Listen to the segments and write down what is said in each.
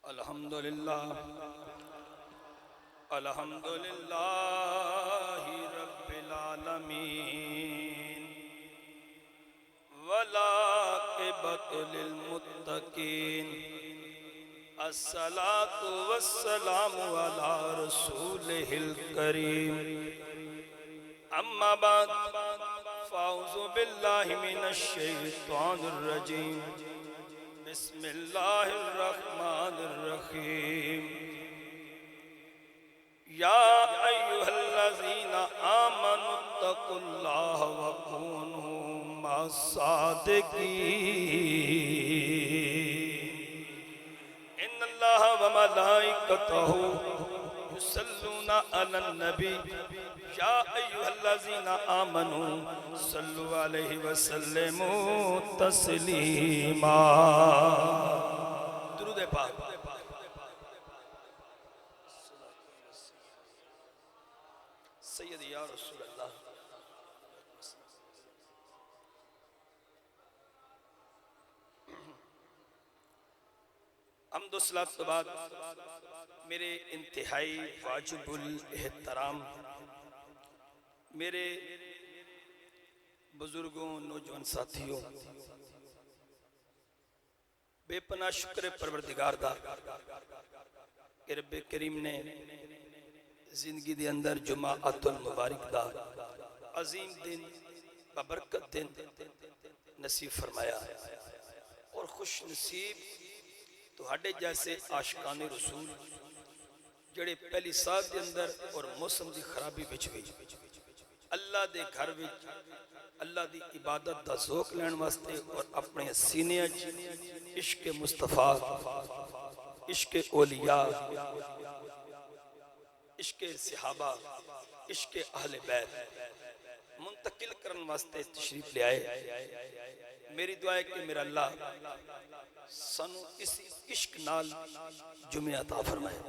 अल्हम्दुलिल्लाह अल्हम्दुलिल्लाहि रब्बिल आलमीन वलाक़िबतु लिल मुत्तक़ीन अस्सलातु वस्सलामु अला रसूलिहिल करीम अम्मा बाद फ़अऊज़ु बिल्लाहि मिनश शैतानिर रजीम बिस्मिल्लाहिर रहमानिर रहीम या अय्युहल्लज़ीना आमनुत्तकुल्लाह व कूनू मस्सादिकीन इन्नल्लाह व मलाइकतहु युसल्लूना अलन नबी या अय्युहल्लज़ीना आमनू सल्लु अलैहि व सल्लिमू तस्लीमा। दुरूद पाक। सैयद या रसूल अल्लाह। हम्द सलात के बाद मेरे इंतहाई वाजिबुल एहतराम मेरे बुजुर्गों, नौजवान साथियों, बेपना शुक्र परवरदिगार दा कि रब्बे करीम ने जिंदगी दे अंदर जुमाअतुल मुबारक दा अजीम दिन बबरकत दिन नसीब फरमाया और खुश नसीब तुहाडे जैसे आशिकाने रसूल जड़े पहली साल के अंदर और मौसम की खराबी विच भी अल्लाह दे घर विच अल्लाह दी इबादत दा ज़ौक लैण वास्ते और अपने सीने इश्क मुस्तफा, इश्क औलिया, इश्क सहाबा, इश्क अहले बैत मुंतकिल करने वास्ते तशरीफ ले आए। मेरी दुआ है कि मेरा अल्लाह सानू इस इश्क नाल जुमे अता फरमाए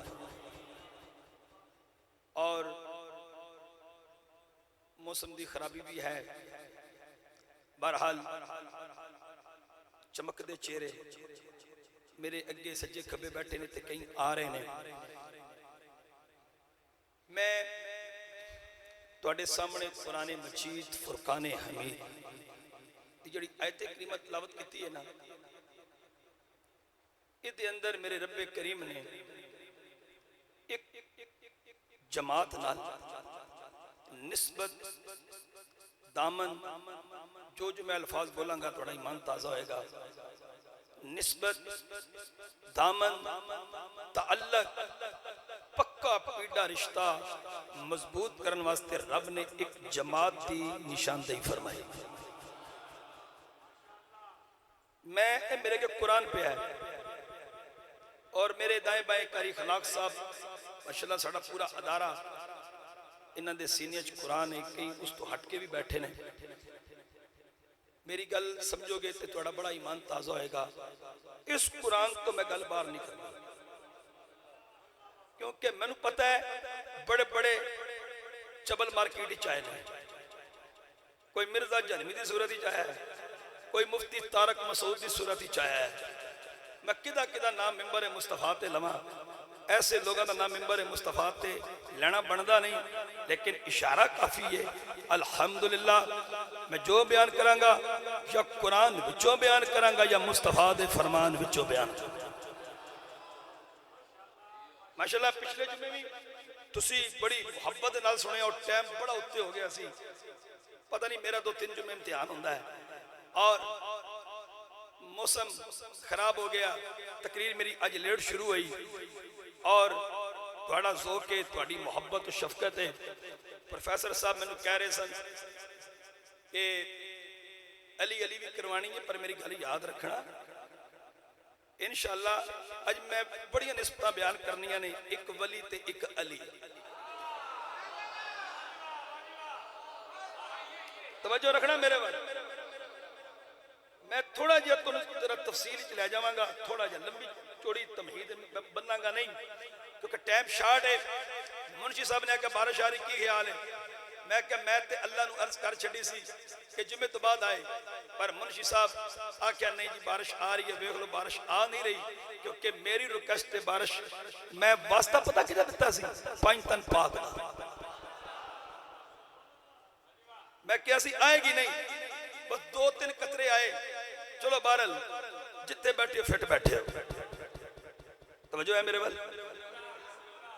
और मौसम की खराबी भी है। बहरहाल चमकदे चेहरे मेरे अगे सज्जे खब्बे बैठे ने ते कई आ रहे ने। मैं तुहाडे सामने कुराने मजीद फुरकाने हमीद दी जिहड़ी आयते करीमा तिलावत की है ना, इहदे अंदर मेरे रब्बे करीम ने एक जमात नाल निस्बत दामन जो मैं अल्फाज बोलांगा थोड़ा ईमान ताज़ा होएगा। निस्बत दामन ताल्लुक पक्का पीड़ा रिश्ता मजबूत करने वास्ते रब ने एक जमात की निशानदेही फरमाई। मैं मेरे के कुरान पे है और मेरे दाएं बाएं कारी खलाक साहब माशाल्लाह साड़ा पूरा अदारा इन्हां दे सीने च कुरान है, कई उस तो हट के भी बैठे ने। मेरी गल समझोगे तो थोड़ा बड़ा ईमान ताज़ा होएगा। इस कुरान तो मैं गल बाहर नहीं करना क्योंकि मैनू पता है बड़े बड़े चबल मार्केट आए ने। कोई मिर्जा जनमी की सूरत आया है, कोई मुफ्ती तारक मसूद की सूरत आया है। मैं किदा किदा नाम मिंबर मुस्तफा ते लवां, ऐसे लोगों का नाम मिंबर मुस्तफा ते लेना बनता नहीं, लेकिन इशारा काफ़ी है। अल्हम्दुलिल्लाह मैं जो बयान करांगा या कुरान विचों बयान करांगा या मुस्तफा दे फरमान विचों बयान। माशाल्लाह पिछले जुमे भी तुसी बड़ी मुहब्बत नाल सुने और टाइम बड़ा उत्ते हो गया सी। पता नहीं मेरा 2-3 जुमे इम्तिहान होंदा है और मौसम खराब हो गया। तकरीर मेरी अज लेट शुरू हुई और थोड़ा ज़ौक़ है, थोड़ी मुहब्बत और शफकत है। प्रोफेसर साहब मैंने कह रहे सन कि अली अली भी करवानी है, पर मेरी गल याद रखना इंशाअल्लाह अज मैं बड़िया निस्बत बयान करनिया ने, एक वली ते एक अली। तवज्जो रखना मेरे वाल। मैं थोड़ा जिहा तुहानू तफसील च लै जावांगा, थोड़ा जिहा लंबी चौड़ी तमहीद बनांगा नहीं क्योंकि टाइम शार्ट है। मुंशी साहब ने आख्या बारिश आ रही, की ख्याल है? मैं क्या मैं ते अल्लाह नू अर्ज कर छड़ी सी कि जुमे तो बाद आए, पर मुंशी साहब आख्या नहीं जी बारिश आ रही है, देख लो बारिश आ नहीं रही, क्योंकि मेरी रिक्वेस्ट ते बारिश मैं वास्ता पता किदा दिता सी पंज तन पाक दा। मैं क्या सी आएगी नहीं, बस 2-3 कतरे आए, चलो बहरहाल जिथे बैठे फिट बैठे हो। तवज्जो है मेरे वाल।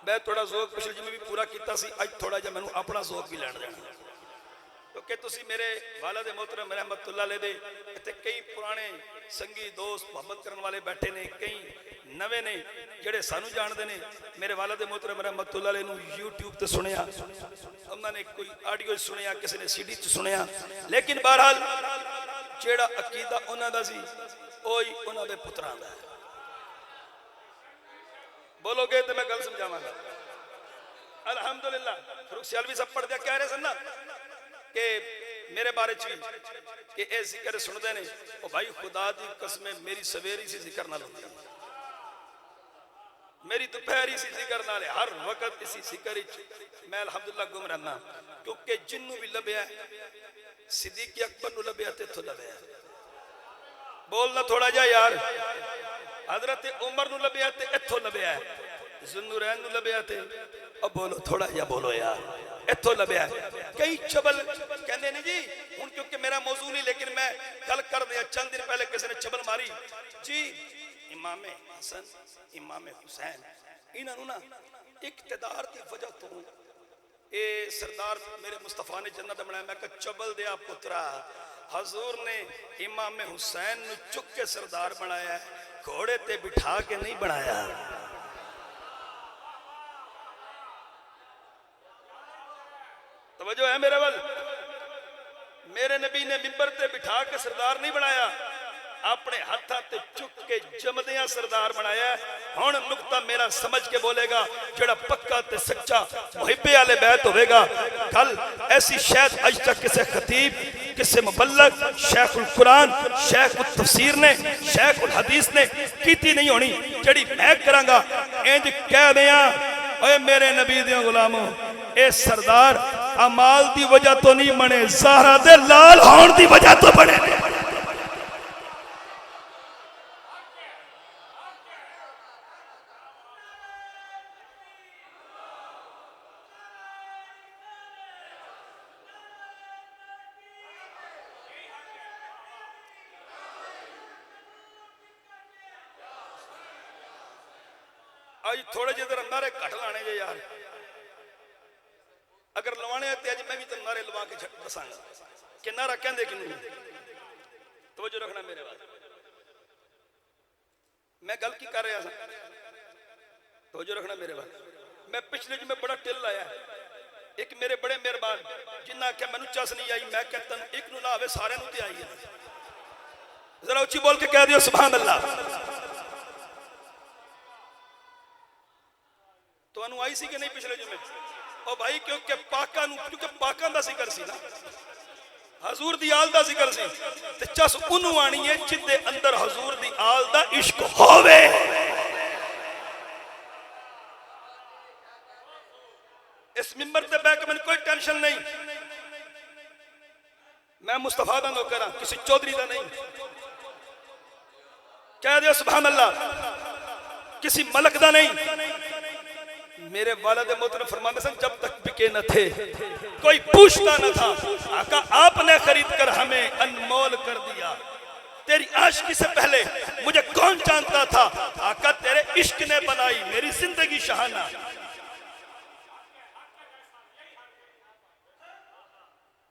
मैं थोड़ा ज़ोक पिछले जिम्मे भी पूरा किया सी, अज थोड़ा जिहा मैनू अपना ज़ोक भी लैण देना, क्योंकि तुसी मेरे वालिद मोहतरम रहमतुल्लाह अलैह दे इत्थे कई पुराने संगी दोस्त मोहब्बत करने वाले बैठे ने, कई नवे ने जेड़े सानू जानते ने। मेरे वालिद मोहतरम रहमतुल्लाह अलैह नू यूट्यूब ते सुनिया, उन्होंने कोई ऑडियो सुनिया, किसी ने सीडी च सुनिया, लेकिन बहरहाल जेड़ा अकीदा उन्हां दा सी ओही उन्हां दे पुत्रां दा है। बोलोगे तो मैं गल समझावांगा। अल्हम्दुलिल्लाह फरूक सियालवी सब पढ़ दिया, कह रहे सन ना कि मेरे बारे च भी कि ए जिक्र सुनते ने, ओ भाई खुदा दी कसम मेरी सवेरी सी जिक्र नाल होंदी, मेरी दोपहरी सी जिक्र नाल, हर वक्त इसी जिक्र विच मैं अल्हम्दुलिल्लाह गुम रहना, क्योंकि जिन्नू भी लभ्या सिद्दीक अकबर नू लभ्या ते इत्थों लभ्या। बोलना थोड़ा जा यार। हजरत उमर नू लभ्या ते इत्थों लभ्या, ज़ुन्नुरैन नू लभ्या ते अब बोलो थोड़ा जा बोलो यार, इत्थों लभ्या। कई चबल कहते ने जी हुण, क्योंकि मेरा मौजू नहीं, लेकिन मैं गल कर दिया। चंद दिन पहले किसी ने चबल मारी जी इमाम हसन इमाम हुसैन इन्हों ना इक्तदार की वजह तो ये सरदार मेरे मुस्तफा ने जन्नत बनाया। मैं कहा चबल दिया पुत्रा, हजूर ने इमाम हुसैन नू चुक के सरदार बनाया, घोड़े ते बिठा के नहीं बनाया। तवज्जो है मेरे वाल। मेरे नबी ने मिंबर ते बिठा के सरदार नहीं बनाया, अपने हाथों ते चुक के जमदियां सरदार बनाया। हुण नुक्ता मेरा समझ के बोलेगा, जेड़ा पक्का ते सच्चा मुहिब्बे आले बैत होवेगा। कल ऐसी शायद अज तक किसी खतीब, किसी मुबल्लग, शेखुल कुरान, शेखुल तफसीर ने, शेखुल हदीस ने कीती नहीं होनी, जेड़ी मैं करांगा। इंज कह दियां ओए मेरे नबी दे गुलामों, ए सरदार अमाल दी वजह तो नहीं बने, ज़हरा दे लाल होण दी वजह तो बने। आज थोड़े जिधर नारे घट लाने जे यार, अगर लवाने ते अज मैं भी तो नारे लवा के दसांगा कि नारा कहंदे किनू। तवज्जो रखना मेरे वाल। मैं गल की कर रहा था, तवज्जो रखना मेरे वाल। मैं पिछले जी में बड़ा टिल लाया, एक मेरे बड़े मेहरबान जिन्ना आख्या मैनू चस नहीं आई, मैं क्या तेन एक नू ना आवे सारे नू ते आई है। जरा उच्ची बोल के कह दियो सुभान अल्लाह। तो आई सी कि नहीं पिछले जुमे? ओ भाई क्योंकि पाका नू, क्योंकि पाका दा जिक्र सी ना, हजूर दी आल दा जिक्र सी, ते चस उन्नू आनी है जिदे अंदर हजूर दी आल दा इश्क होवे। इस मिंबर ते बैठ के मैंने कोई टेंशन नहीं, मैं मुस्तफा दा नौकर हां, किसी चौधरी दा नहीं। कह दियो सुभान अल्लाह। किसी मलक दा नहीं। मेरे वालिद मोहतरम फरमाते सन जब तक बिके न थे कोई पूछता न था, आका आपने खरीद कर हमें अनमोल कर दिया। तेरी आशिकी से पहले मुझे कौन जानता था, आका तेरे इश्क ने बनाई मेरी जिंदगी शहाना।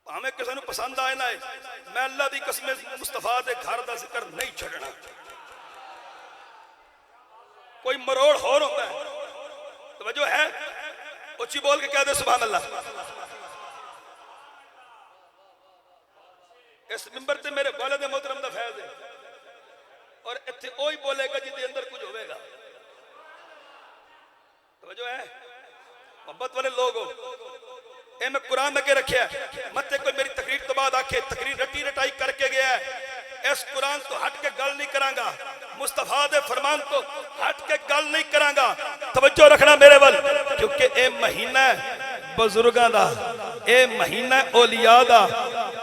हमें किसी को पसंद आए ना, मैं अल्लाह दी कसम मुस्तफा दे घर दा जिक्र नहीं छड़ना। कोई मरोड़ होर होता है, तवज्जो है, उच्ची बोल के कह दे सुभान अल्लाह। इस मिंबर ते मेरे वालिद मोहतरम दा फैज़ है, और इत्थे ओही बोलेगा जिदे अंदर कुछ होवेगा। तवज्जो है, मोहब्बत वाले लोग हो। ए मैं कुरान अगे रखिया, मत कोई मेरी तकरीर तो बाद आखे तकरीर रटी रटाई करके गया है। इस कुरान तो हट के गल नहीं करांगा, मुस्तफा दे फरमान तो हट के गल नहीं करांगा। तवज्जो रखना मेरे वाल, क्योंकि ए महीना बुजुर्गां दा, ए महीना औलिया दा।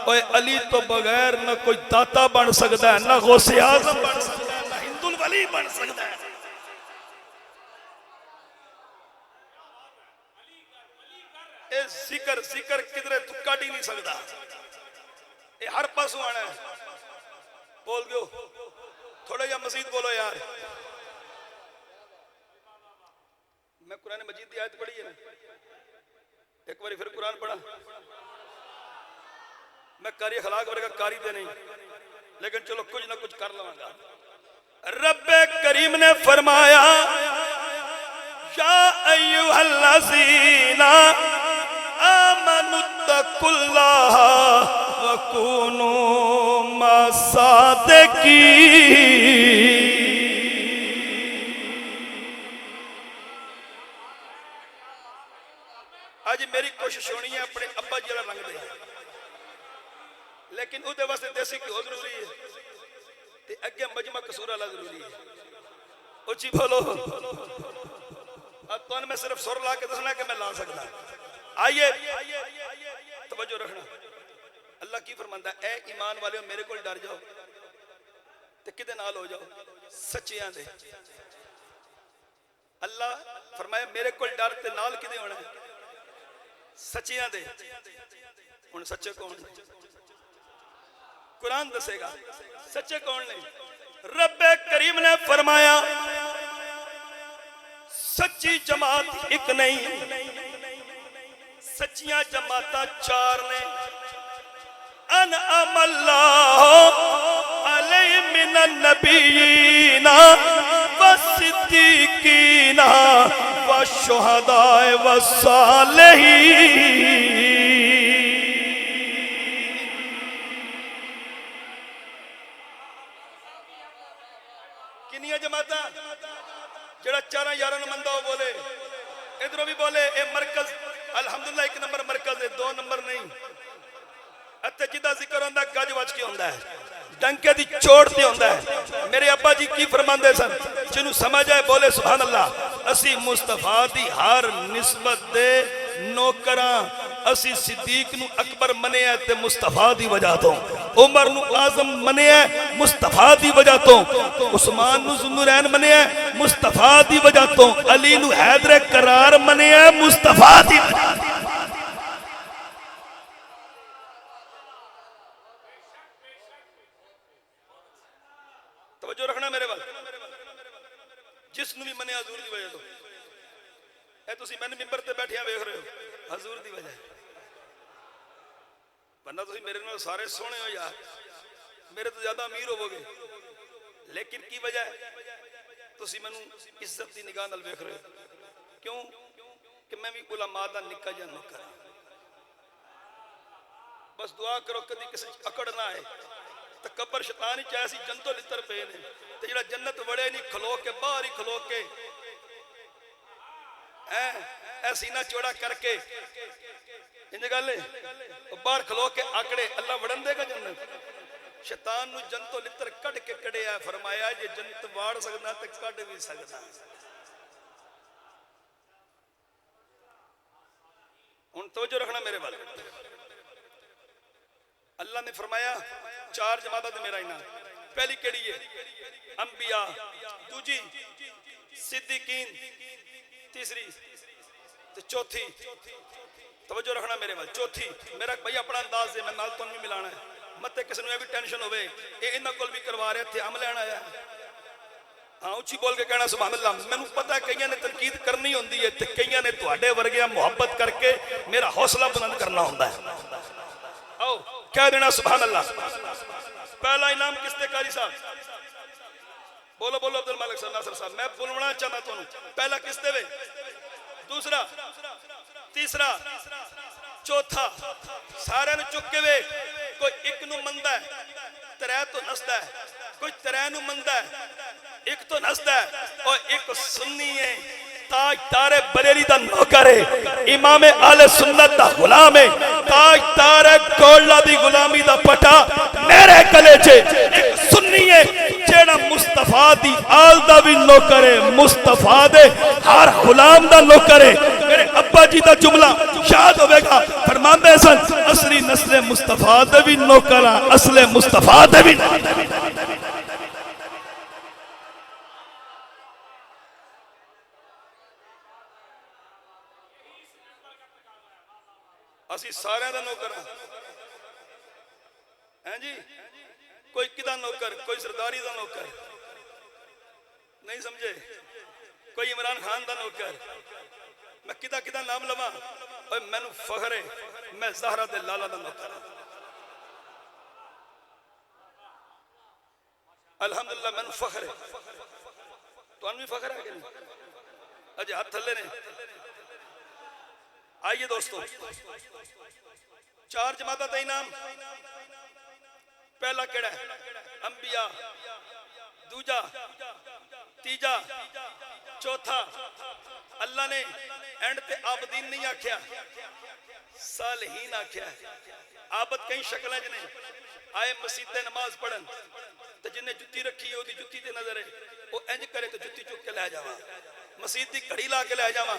ओए अली तो बगैर ना कोई दाता बन सकता है, ना गौसे आजम बन सकता है, ना हिंदुल वली बन सकता है। ए जिक्र जिक्र किधरे तू काट ही नहीं सकता, ये हर पासों आना है। बोल दो थोड़ा या मजीद बोलो यार। मैं कुरान मजीद की आयत पढ़ी है ना, एक बार फिर कुरान पढ़ा। मैं कारी अखलाक वर्गा कारी दे नहीं, लेकिन चलो कुछ ना कुछ कर लवांगा। रब्बे करीम ने फरमाया या अय्युहल्लज़ीना आमनुत्तकुल्लाह वकुनू मस्सादिकीन। आज मेरी कोशिश होनी है अपने अब्बा जी रंग दे, लेकिन उहदे वास्ते देसी घ्यो जरूरी है ते अगे मजमा कसूर वाला जरूरी है। उची बोलो। अब तो मैं सिर्फ सुर ला के दसना कि मैं ला सकता। आइए तवज्जो रखना। अल्लाह की फरमांदा है, ए ईमान वाले मेरे को डर जाओ ते किदे नाल हो जाओ, सच्चियां दे। अल्लाह फरमाया मेरे को डर ते नाल किदे होना, सच्चियां दे। हुण सच्चे कौन ने? कुरान दसेगा सच्चे कौन ने। रब्बे करीम ने फरमाया सच्ची जमात एक नहीं, सच्चियां जमातां चार ने। अनअमल्लाहु अलैहि मिनन नबिय्यीना वस्सिद्दीकीना वशुहदाए वस्सालिहीन। किनिया जमाता जेड़ा चारा यारा मंदा हो बोले, इधरों भी बोले ए मरकज अल्हम्दुलिल्लाह एक नंबर मरकज है, दो नंबर नहीं। अते जिदा जिक्र होंदा गज वज के होंदा है, डंके दी चोट ते होंदा है। मेरे अब्बा जी की फरमांदे सन, जिन्हों समझ आए बोले सुभान अल्लाह। असी मुस्तफा दी हर निस्बत दे नौकरां। असी सिद्दीक नू अकबर मनिया ते मुस्तफा दी वजह तो, उमर नू आजम मनिया मुस्तफा दी वजह तो, उस्मान नू ज़ुन्नुरैन मनिया मुस्तफा दी वजह तो, अली नू हैदर करार मनिया मुस्तफा दी वजह तो। तवज्जो रखना मेरे वाल। जिसनू भी मनिया हजूर दी वजह तो। ए तुसी मैंने मिंबर ते बैठिया वेख रहे हो, हजूर दी वजह। वरना तुसी मेरे नाल सारे सोहने हो यार, मेरे तो ज्यादा अमीर होवोगे, लेकिन की वजह है तुसी मैनू इज्जत दी निगाह नाल वेख रहे हो। क्यों कि मैं भी उलमा दा निक्का जिहा नौकर हां। बस दुआ करो कदी किसी अकड़ ना आए। तकबर शैतान ही चाहे जंतो लितर पे ने, ते जेड़ा जन्नत वड़े नहीं खलो के बाहर ही खलो के ऐ सीना चौड़ा करके इंज गल बाहर खलो के आकड़े, अल्लाह वड़न देगा जन्नत? शैतान नू जंतो लितर कढ़ के कढ़िया, फरमाया जे जन्नत वाड़ सकदा ते कढ़ भी सकदा। हुण तवज्जो रखना मेरे वाल। अल्लाह ने फरमाया चार जमात मेरा इनाम। पहली केड़ी है? अंबिया, दूजी सिद्दीकीन, तीसरी ते चौथी। तवज्जो रखना मेरे वाल। चौथी मेरा भाई अपना अंदाज है, मैं नाल तुहानू मिलाना है। मत किसी भी टेंशन होवे ये इन्हां कोल भी करवा रहे थे अम लैन आया। हाँ उच्ची बोल के कहना सुभान अल्लाह। मैनू पता कईयां ने तनकीद करनी होंदी है ते कईयां ने तुहाडे वर्गिया मुहब्बत करके मेरा हौसला बुलंद करना होंदा है। आओ कह देना सुभान अल्लाह। पहला इनाम किसते? कारी साहब बोलो बोलो। अब्दुल मालिक साहब, नासिर साहब, मैं बुलवाना चाहता तुहानू। पहला किसते वे? दूसरा, तीसरा, चौथा। सारे नू चुक के वे। कोई एक नू मंदा है, त्रै तो नसदा है। कोई त्रै नू मंदा है, एक तो नसदा है। और एक सुन्नी है, ताज तारे बरेली दा नौकर है, इमाम आले सुन्नत दा गुलाम है। ताज तारे कोला दी गुलामी दा पटा मेरे गले च। एक सुन्नी है जेड़ा मुस्तफा दी आल दा भी नौकर है, मुस्तफा दे हर गुलाम दा नौकर है। मेरे अब्बा जी का जुमला याद होगा, फरमाते सन असली नस्ले मुस्तफा दे भी नौकर असले मुस्तफा दे भी। असी सारे का नौकर हैं जी, कोई किदा नौकर, कोई सरदारी का नौकर नहीं समझे, कोई इमरान खान का नौकर। मैं किदा किदा नाम लवा, मैनू फखर है मैं ज़हरा दे लाला का नौकर। अल्हम्दुलिल्लाह मैनू फखर है, तुहानू भी फखर है कि नहीं? अजे हाथ थले ने। आइए दोस्तों, 4 जमाता का इनाम। पहला केड़ा है? अंबिया। दूजा, तीजा, चौथा अल्लाह ने एंड ते आबदीन नहीं आख्या, सालहीन आख्या। आबद कई शक्ल च ने। आए मसीते नमाज पढ़न तो जिन्हें जुत्ती रखी है ओदी जुत्ती ते नजर है, वो इंज करे तो जुत्ती चुक के लै जावा, मसीत की घड़ी ला के लै जावा,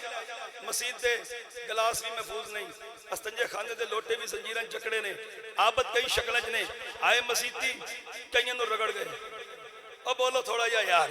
मसीत के गिलास भी महफूज नहीं, अस्तंजे खाने के लोटे भी जंजीरां चकड़े ने। आबद कई शक्ल च ने। आए मसीती कईयां नूं रगड़ गए। अब बोलो थोड़ा जा यार,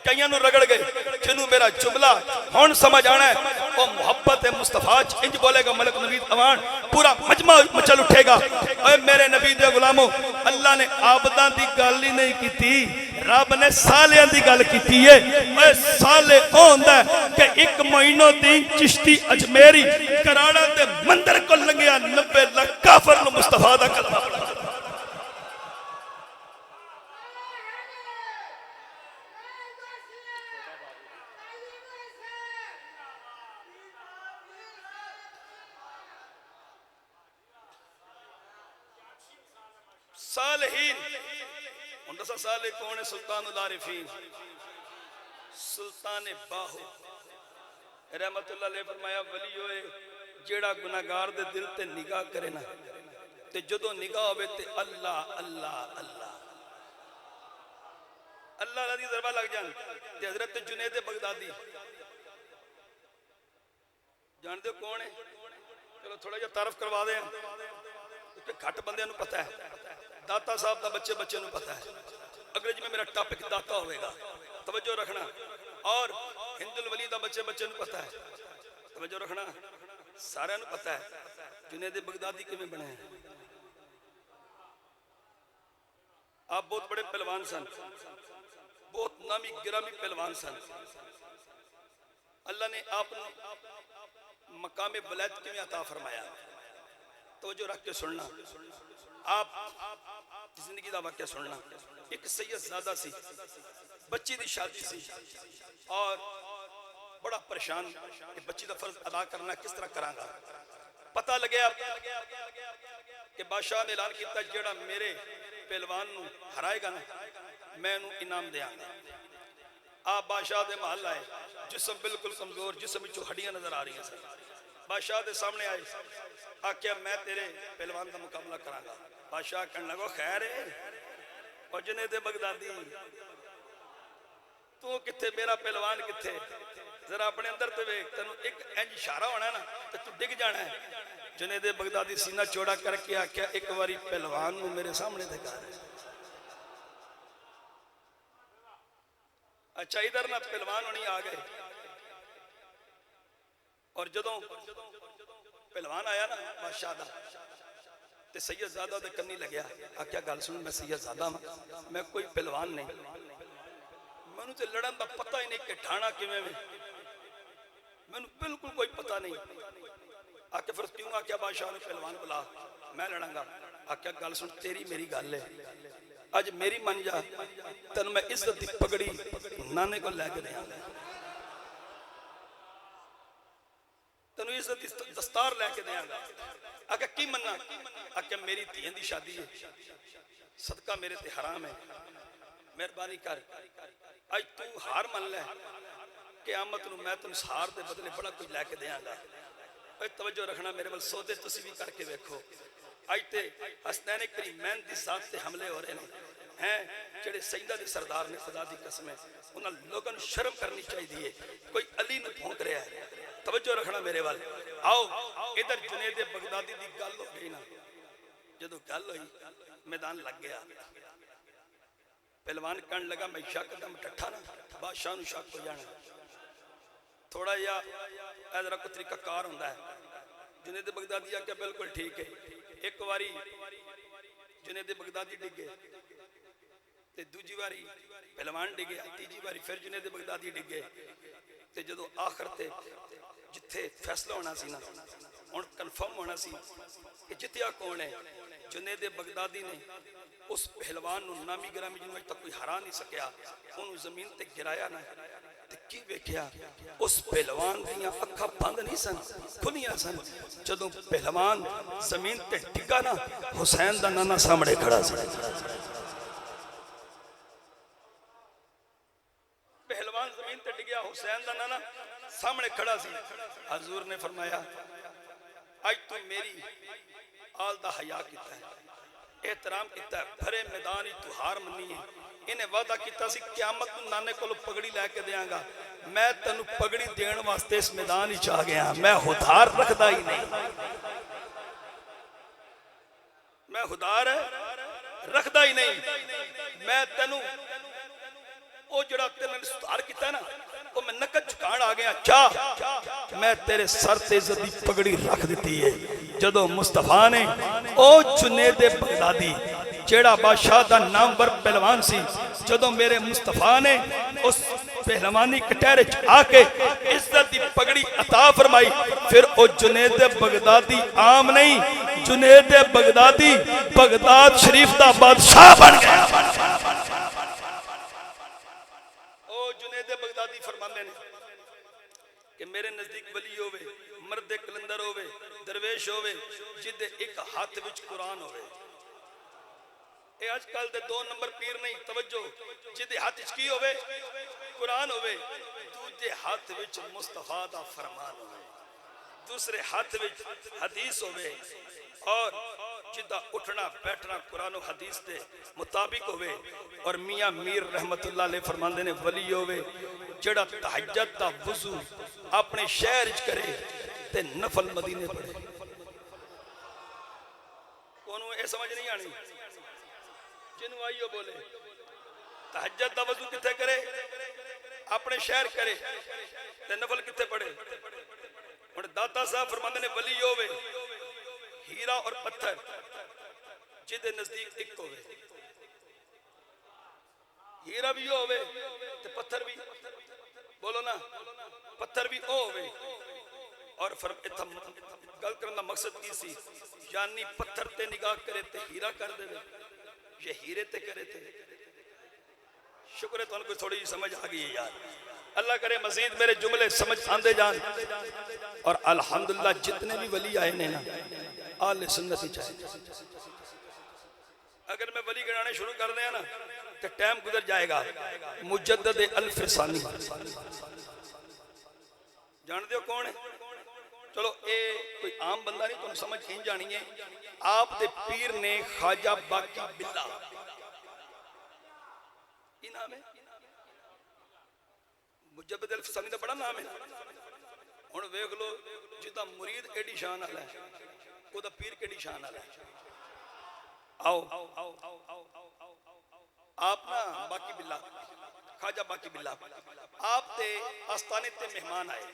कईयां नूं रगड़ गए। जिन्हों मेरा जुमला हुण समझ आना है, वो मुहब्बत है मुस्तफा इंज बोलेगा मलक नबी अवान, पूरा मजमा मचल उठेगा। ओए मेरे नबी दे गुलामो, अल्लाह ने आबदां दी गल ही नहीं की, रब ने सालियां दी गल की है। ओए साले ओ हुंदा कि एक महीनों दी चिश्ती अजमेरी कराड़ा ते मंदिर को लंघिया 90 लाख काफर नूं मुस्तफा दा कलमा पढ़ा। सालहीन दसा साले कौन है? सुल्तानुल आरिफीन सुल्तान बाहु रहमतुल्लाह अलैह फरमाया, वली होए जेड़ा गुनाहगार दे दिल ते निगाह करे ना, ते जदों निगाह होवे ते अल्लाह अल्लाह अल्लाह अल्लाह दी ज़रबा लग जान। ते हजरत जुनैद बगदादी जानते हो कौन है? चलो थोड़ा जिहा तारफ करवा दें, घट बंदे नूं पता है। दाता साहब का बच्चे बच्चे नूं पता है। अंग्रेजी में मेरा टॉपिक दाता होगा, तवज्जो रखना। और हिंदुल वली का बच्चे बच्चे नूं पता है, तवज्जो रखना। सारे नूं पता है जुनैद बगदादी किवें बने। आप बहुत बड़े पहलवान सन, बहुत नामी गिरामी पहलवान सन। अल्लाह ने आप मकाम वलायत किवें अता फरमाया, तवज्जो रख के सुनना। आप जिंदगी का वाकया सुनना। एक सैयदजादा सी, बच्ची की शादी सी और बड़ा परेशान कि बच्ची का फर्ज अदा करना किस तरह करांगा। पता लगे कि बादशाह ने ऐलान किया, जेड़ा मेरे पहलवान नूं हराएगा ना, मैं इनू इनाम देंगा। आप बादशाह के महल आए, जिसम बिल्कुल कमजोर, जिसम विचों हड्डियां नजर आ रही हैं। बादशाह के सामने आए, आख्या मैं तेरे पहलवान का मुकाबला करांगा। बादशाह कहने लगो खैर है और जुनैद बगदादी तू किथे, मेरा पहलवान किथे? जरा अपने अंदर ते वेख, तेन एक इंज इशारा होना ना तो तू डिग जाना है। जुनैद बगदादी सीना चौड़ा करके आख्या एक बारी पहलवान नूं मेरे सामने दिखा। अच्छा इधर ना पहलवान होनी आ गए, और जदों पहलवान आया ना बादशाह दा, ते सैयदजादा दे कन्नी लग्या। आख्या गल सुन, मैं सैयदजादा हां, मैं कोई पहलवान नहीं, मैनू ते लड़न दा पता ही नहीं कि ठाणा किवें वे, मैनू बिल्कुल कोई पता नहीं। आख्या फिर क्यों? आख्या बादशाह ने पहलवान बुला, मैं लड़ांगा। आख्या गल सुन, तेरी मेरी गल है, अज मेरी मन जा, तेन मैं इज्जत दी पगड़ी नाने को लैके देंगा, तेन इज्जत दी दस्तार लैके देंगा। आख्या की मन्ना? आख्या मेरी धीन दी शादी है, सदका मेरे ते हराम है, मेहरबानी कर अज तू हार मन लै, क़यामत नूं मैं तेन हार दे बदले बड़ा कुछ लैके देंगा। तवज्जो रखना मेरे वाल, सौदे तुसीं भी करके वेखो। अज ते हसनैन करीमैन दी जात ते हमले हो रहे हैं, जेड़े सईदा दे सरदार ने। खुदा दी कसम है, उन्हां लोगों नूं शर्म करनी चाहिए। कोई अली नूं भौंक रहा है, तवज्जो रखना मेरे वाल। आओ इधर जुनेद बगदादी की गल हो गई ना, जो गल हुई मैदान लग गया। पहलवान कहने लगा मैं यकदम टट्ठा ना बादशाह नूं शक हो जाना, थोड़ा जिहा जरा कोई तरीका कार होंदा है। जुनेद बगदादी आख्या बिल्कुल ठीक है। एक बारी जुनेद बगदादी डिगे ते दूजी बारी पहलवान डिगे, तीजी बारी फिर जुनेद बगदादी डिगे ते जदों आखिर ते जिथे फैसला होना सी ना, हुण कन्फर्म होना सी कि जित्या कौन है। जुनेद बगदादी ने उस पहलवान नूं नामी ग्रामी जिन्होंने तक कोई हरा नहीं सकिया उन्होंने जमीन ते गिराया ना, ते की वेख्या उस पहलवान दीयां अखां बंद नहीं सन, खुलियां सन। जदों पहलवान जमीन ते डिगा ना, हुसैन दा नाना सामने खड़ा सी। पहलवान जमीन ते डिगया, हुसैन दा नाना सामने खड़ा सी। हजूर ने फरमाया अज तू मेरी आल दा हया किता है, एहतराम किता है, भरे मैदान तू हार मनी है। इन्हें वादा किया सी क़यामत नूं नाने कोलों पगड़ी लैके देंगा, मैं तेनू पगड़ी देण वास्ते इस मैदान च आ गया। मैं हुदार रखदा ही नहीं, मैं हुदार रखदा ही नहीं। मैं तेनू ओ जड़ा तेने सुधार किया ना, वो मैं नकद चुकाण आ गया। चाह मैं तेरे सर ते इज्जत दी पगड़ी रख दी है। जदों मुस्तफा ने ओ जुनेद बगदादी जेड़ा बादशाह दा नामवर पहलवान सी, जदों मेरे मुस्तफा ने उस पहलवानी कटहरे च आके इज्जत दी पगड़ी अता फरमाई, फिर ओ जुनेद बगदादी आम नहीं, जुनेद बगदादी बगदाद शरीफ दा बादशाह बन गया। ओ जुनेद बगदादी फरमाते ने कि मेरे नजदीक वली होवे, मर्दे कलंदर होवे, दरवेश होवे, जिदे एक हाथ विच कुरान होवे। ये आजकल दे 2 नंबर पीर नहीं, तवज्जो, जिदे हाथ विच की होवे कुरान होवे, दूजे हाथ विच मुस्तफा दा फरमान होवे, दूसरे हाथ विच हदीस होवे, और जिदा उठना बैठना कुरान और हदीस के मुताबिक होवे। और मियां मीर रहमतुल्लाह अलैह फरमांदे ने वली होवे जेड़ा तहज्जुद दा वुजू अपने शहर च करे ते नफल मदीने पढ़े। कोनो ये समझ नहीं आनी, जिन्हों आइयो बोले तहज्जुद दा वजू किथे करे, अपने शहर करे ते नफल किथे पढ़े। हुण दाता साहब फरमांदे ने वली होवे हीरा और पत्थर जिदे नजदीक एक होवे, हीरा भी होवे ते पत्थर भी, बोलो ना, पत्थर भी होवे। और गल करने का मकसद की सी, यानी पत्थर ते निगाह करे ते हीरा कर दे, ये हीरे ते करे थे। शुक्र है तुहानू कोई थोड़ी समझ आ गई है यार। अल्लाह करे मजीद मेरे जुमले समझ आंदे जान। और अल्हम्दुलिल्लाह जितने भी वली आए ने ना आले सुन्नत ही चाहे। अगर मैं वली गिनाने शुरू कर दिया ना तो टाइम गुजर जाएगा। मुजद्दद अल-फिसानी जानते हो कौन है? चलो ये कोई आम बंदा नहीं, तुम समझ नहीं जानी है। आप दे पीर ने ख्वाजा बाकी बिल्ला, की नाम है? मुजद्दद अल-फिसानी का बड़ा नाम है। हुण वेख लो जिदा मुरीद एडी शान वाला है, ओदा पीर केडी शान वाला है। आओ आप ना बाकी बिल्ला, ख्वाजा बाकी बिल्ला, आप ते आस्थाने ते मेहमान आए,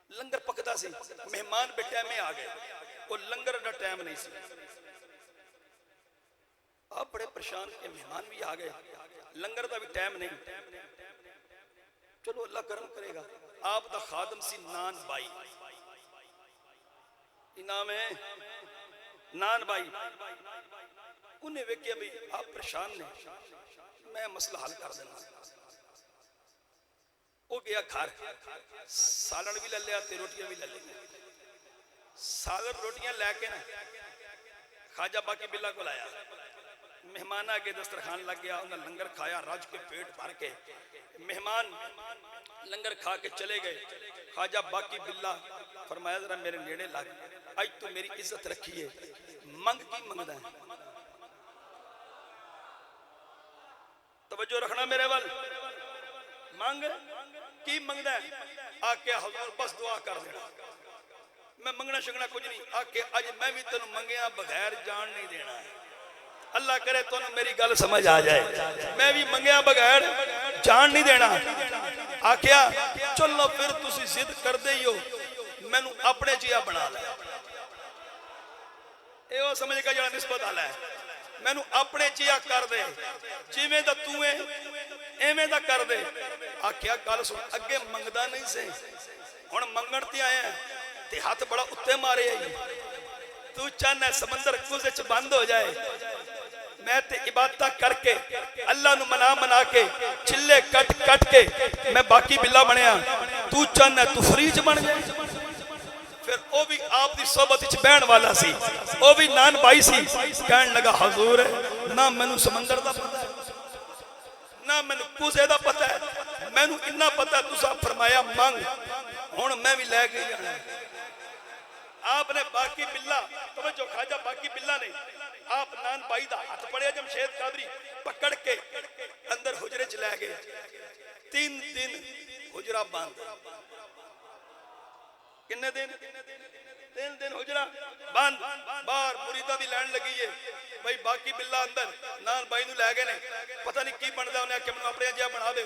लंगर पकदा सी, मेहमान बेटे में आ गए, वो लंगर का टाइम नहीं सी। आप बड़े परेशान के मेहमान भी आ गए, लंगर का भी टाइम नहीं। चलो अल्लाह करम करेगा। आप दा खादम सी नान बाई, नाम है नान बाई। उन्हें वेख्या भी आप परेशान ने, मैं मसला हल कर देना। वो गया घर, सालन भी ले लिया ते रोटियां भी ले ली। सालन रोटियां लैके ना ख्वाजा बाकी बिल्ला को लाया, मेहमान आगे दस्तरखान लग गया, उन्हें लंगर खाया रज के पेट भर के। मेहमान लंगर खा के चले गए। ख्वाजा बाकी बिल्ला फरमाया जरा मेरे नेड़े लग, अज तू मेरी इज्जत रखी है, मंग की मंगदा है? तवज्जो रखना मेरे वाल, मंग की मंगदा आके हजूर बस दुआ कर देना, मैं मंगना शंगना कुछ नहीं। आके अज मैं भी तेन मंगिया बगैर जान नहीं देना। अल्लाह करे तुम मेरी गल समझ आ जाए, मैं भी मंगिया बगैर जान नहीं देना। आख्या चलो फिर तुसी जिद करदे ही हो, मैनू अपने जिया बना लै। ये समझ का जरा निस्बत वाला है, मैनू अपने जिया कर दे, जिवें दा तू है एवें दा कर दे। आख्या गल सुन, अगे मंगदा नहीं से, हुण मंगण ते आया ते हाथ बड़ा उत्ते मारे आई। तू चाहना समंदर कुछ च बंद हो जाए, मैं ते इबादत करके अल्लाह नू मना मना के चिल्ले कट कट के मैं बाकी बिल्ला बनया। तू चाहना तू फ्री च बन जाए। फिर वो भी आप दी सोबत च बहन वाला सी, वो भी नान भाई सी। कहन लगा हजूर ना मैनू समंदर दा पता है, ना मैनू कुसे दा पता है, मैनू इन्ना पता है तुसा फरमाया मंग, हुण मैं भी लैके जाना। आपने बाकी बिल्ला तवज्जो खाजा, बाकी बिल्ला ने आप नान भाई दा हाथ पड़िया, जमशेद कादरी पकड़ के अंदर हुजरे च लै गए। 3 दिन हुजरा बंद। किन्ने दिन? 3 दिन हुजरा बंद। बाहर मुरीदा दी लैन लगी है भाई, बाकी बिल्ला अंदर नान भाई नू लै गए ने, पता नहीं की बनदा। उन्हें आख्या मैनू अपने जिहा बना दे।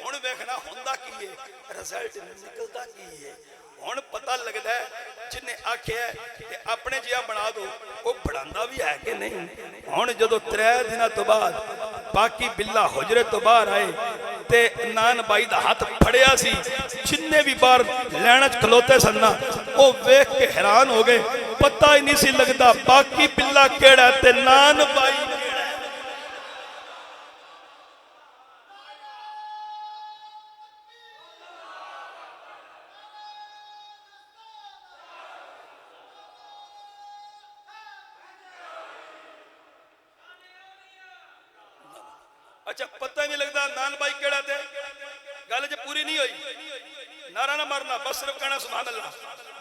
हुण वेखना हुंदा की है, रिजल्ट निकलदा की है। हुण पता लगदा है जिन्हें आख्या कि अपने जिहा बना दो, वो बनांदा भी है कि नहीं। हुण जदों 3 दिनों तो बाद बाकी बिल्ला हुजरे तो बाहर आए ते नान भाई दा हाथ फड़िया सी, जिन्ने भी बाहर लैण च खलोते सन ना, वो वेख के हैरान हो गए। पता ही नहीं सी लगदा बाकी बिल्ला केड़ा ते नान भाई केड़ा। अच्छा पता ही नहीं लगता नान भाई केड़ा थे। गल ज पूरी नहीं हुई, नारा ना मारना, बस सिर्फ कहना सुभान अल्लाह।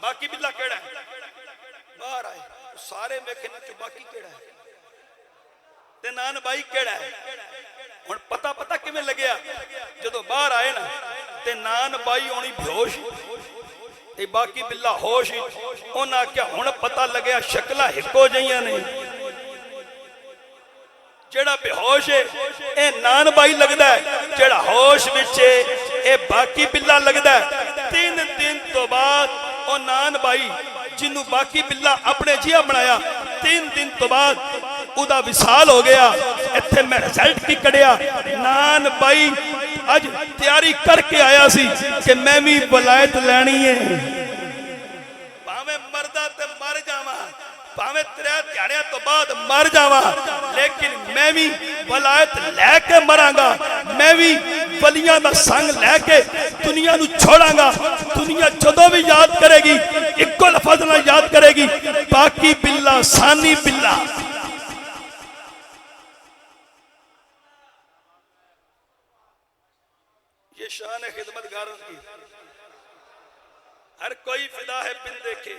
बाकी बिल्ला केड़ा है? बाहर आए सारे वेखे बाकी केड़ा है ते नान भाई केड़ा है। हुण पता पता किवें लग्या, जदों बाहर आए ना ते नान भाई होनी बेहोश ते बाकी बिल्ला होश। उन्हें आख्या हुण पता लग्या शक्लां हिक्को जिहियां ने, जेड़ा बेहोश है ए नान भाई लगदा है, जेड़ा होश विच है ए बाकी बिल्ला लगदा है। 3 दिन तो बाद ओ नान भाई जिन्नू बाकी बिल्ला अपने जिहा बनाया, 3 दिन तो बाद उदा विसाल हो गया। इत्थे मैं रिजल्ट की कढ़िया, नान भाई अज तैयारी करके आया सी कि मैं भी वलायत लैनी है, भावें मरदा ते मर जावां, भावें 3 ध्याड़ियां तो बाद मर जावां, लेकिन मैं भी वलायत लैके मरांगा। मैं भी वलियां दा संग लैके दुनिया नू छोड़ांगा। दुनिया जदों भी याद करेगी इक्को लफज नाल याद करेगी, बाकी बिल्ला सानी बिल्ला। ये शान है खिदमतगारों की, हर कोई फिदा है बिन देखे।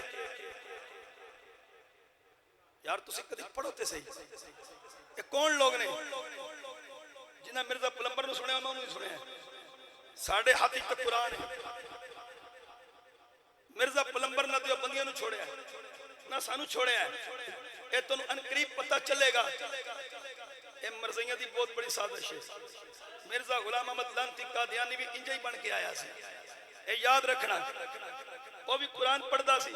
यार तुसी कदी पढ़ो ते सही, ये कौन लोग ने जिन्हें मिर्जा पलंबर नूं सुनिया, मैं उन्होंने सुनिया। साढ़े हाथ एक कुरान है, मिर्जा पलंबर ना दियो बंदियां नूं छोड़िया ना सानू छोड़िया। ये तुहानूं अनकरीब पता चलेगा। ये मरज़ियां दी बहुत बड़ी साजिश है। मिर्जा गुलाम अहमद लांती कादियानी भी इंज ही बन के आया सी, ये याद रखना। वो भी कुरान पढ़दा सी,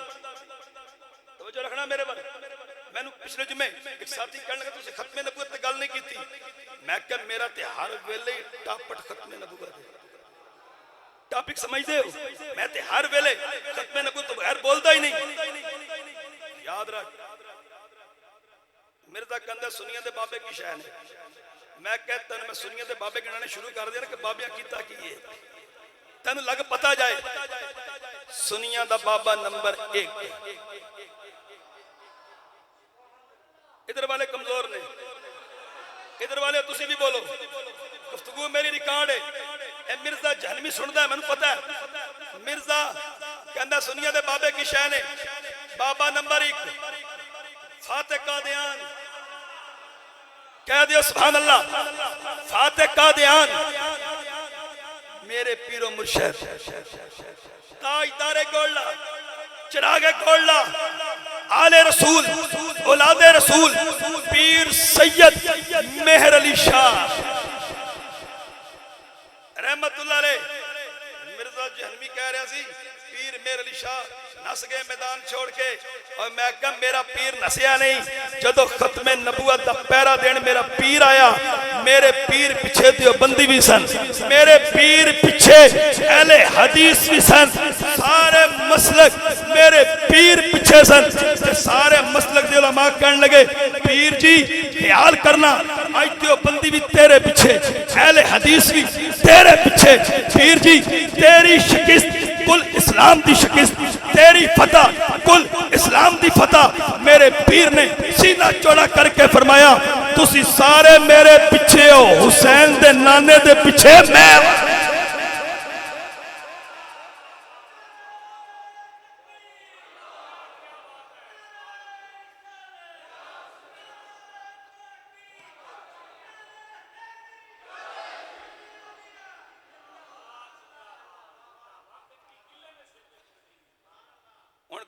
तवज्जो रखना मेरे बारे। मैनू पिछले जुमे एक साथी कहने लगा तुसीं खत्मे नबूवत ते गल नहीं कीती। मैं क्या मेरा ते हर वेले टापट खत्मे नबूवत है, टॉपिक समझदे हो? मैं ते हर वेले खत्मे नबूवत तो बगैर बोलदा ही नहीं। याद रख, मिर्जा कहंदा सुनिया दे बाबे की शैन है। मैं कहता मैं सुनिया दे बाबे गिनाने शुरू कर दिया कि बाबिया कीता की है, तेन लग पता जाए। सुनिया दा बाबा नंबर 1। इधर वाले कमजोर ने, इधर वाले तुसी भी बोलो। गुफ्तगू मेरी रिकॉर्ड है, ए मिर्जा जहनवी सुनदा है, मैनू पता है। मिर्जा कहंदा सुनिया दे बाबे की शैन है। बाबा नंबर 1 फातिह कादियान, कह दियो सुभान अल्लाह। फातिह कादियान मेरे मेरे पीरो मुर्शिद ताजदारे गोल्ला चिरागे गोल्ला आले रसूल औलादे रसूल पीर सैयद मेहर अली शाह रहमतुल्लाह अलैह। मिर्जा जहनवी कह रहा सी पीर मेहर अली शाह नस गए मैदान छोड़ के, और मैं कहा मेरा पीर नसिया नहीं। जदों खत्मे नबूवत दा पहरा देन मेरा पीर आया, मेरे पीर पिछे देवबंदी भी सन, मेरे पीर पिछे अहले हदीस भी सन, सारे मसलक मेरे पीर पिछे सन। सारे मसलक दे उलमा कहने लगे पीर जी ख्याल करना, आज देवबंदी भी तेरे पिछे, अहले हदीस भी तेरे पिछे। पीर जी तेरी शिकस्त कुल इस्लाम दी शिकस्त, तेरी फतह कुल इस्लाम दी फतह। मेरे पीर ने सीना चौड़ा करके फरमाया तुसी सारे मेरे पिछे हो, हुसैन दे नाने दे पिछे मैं।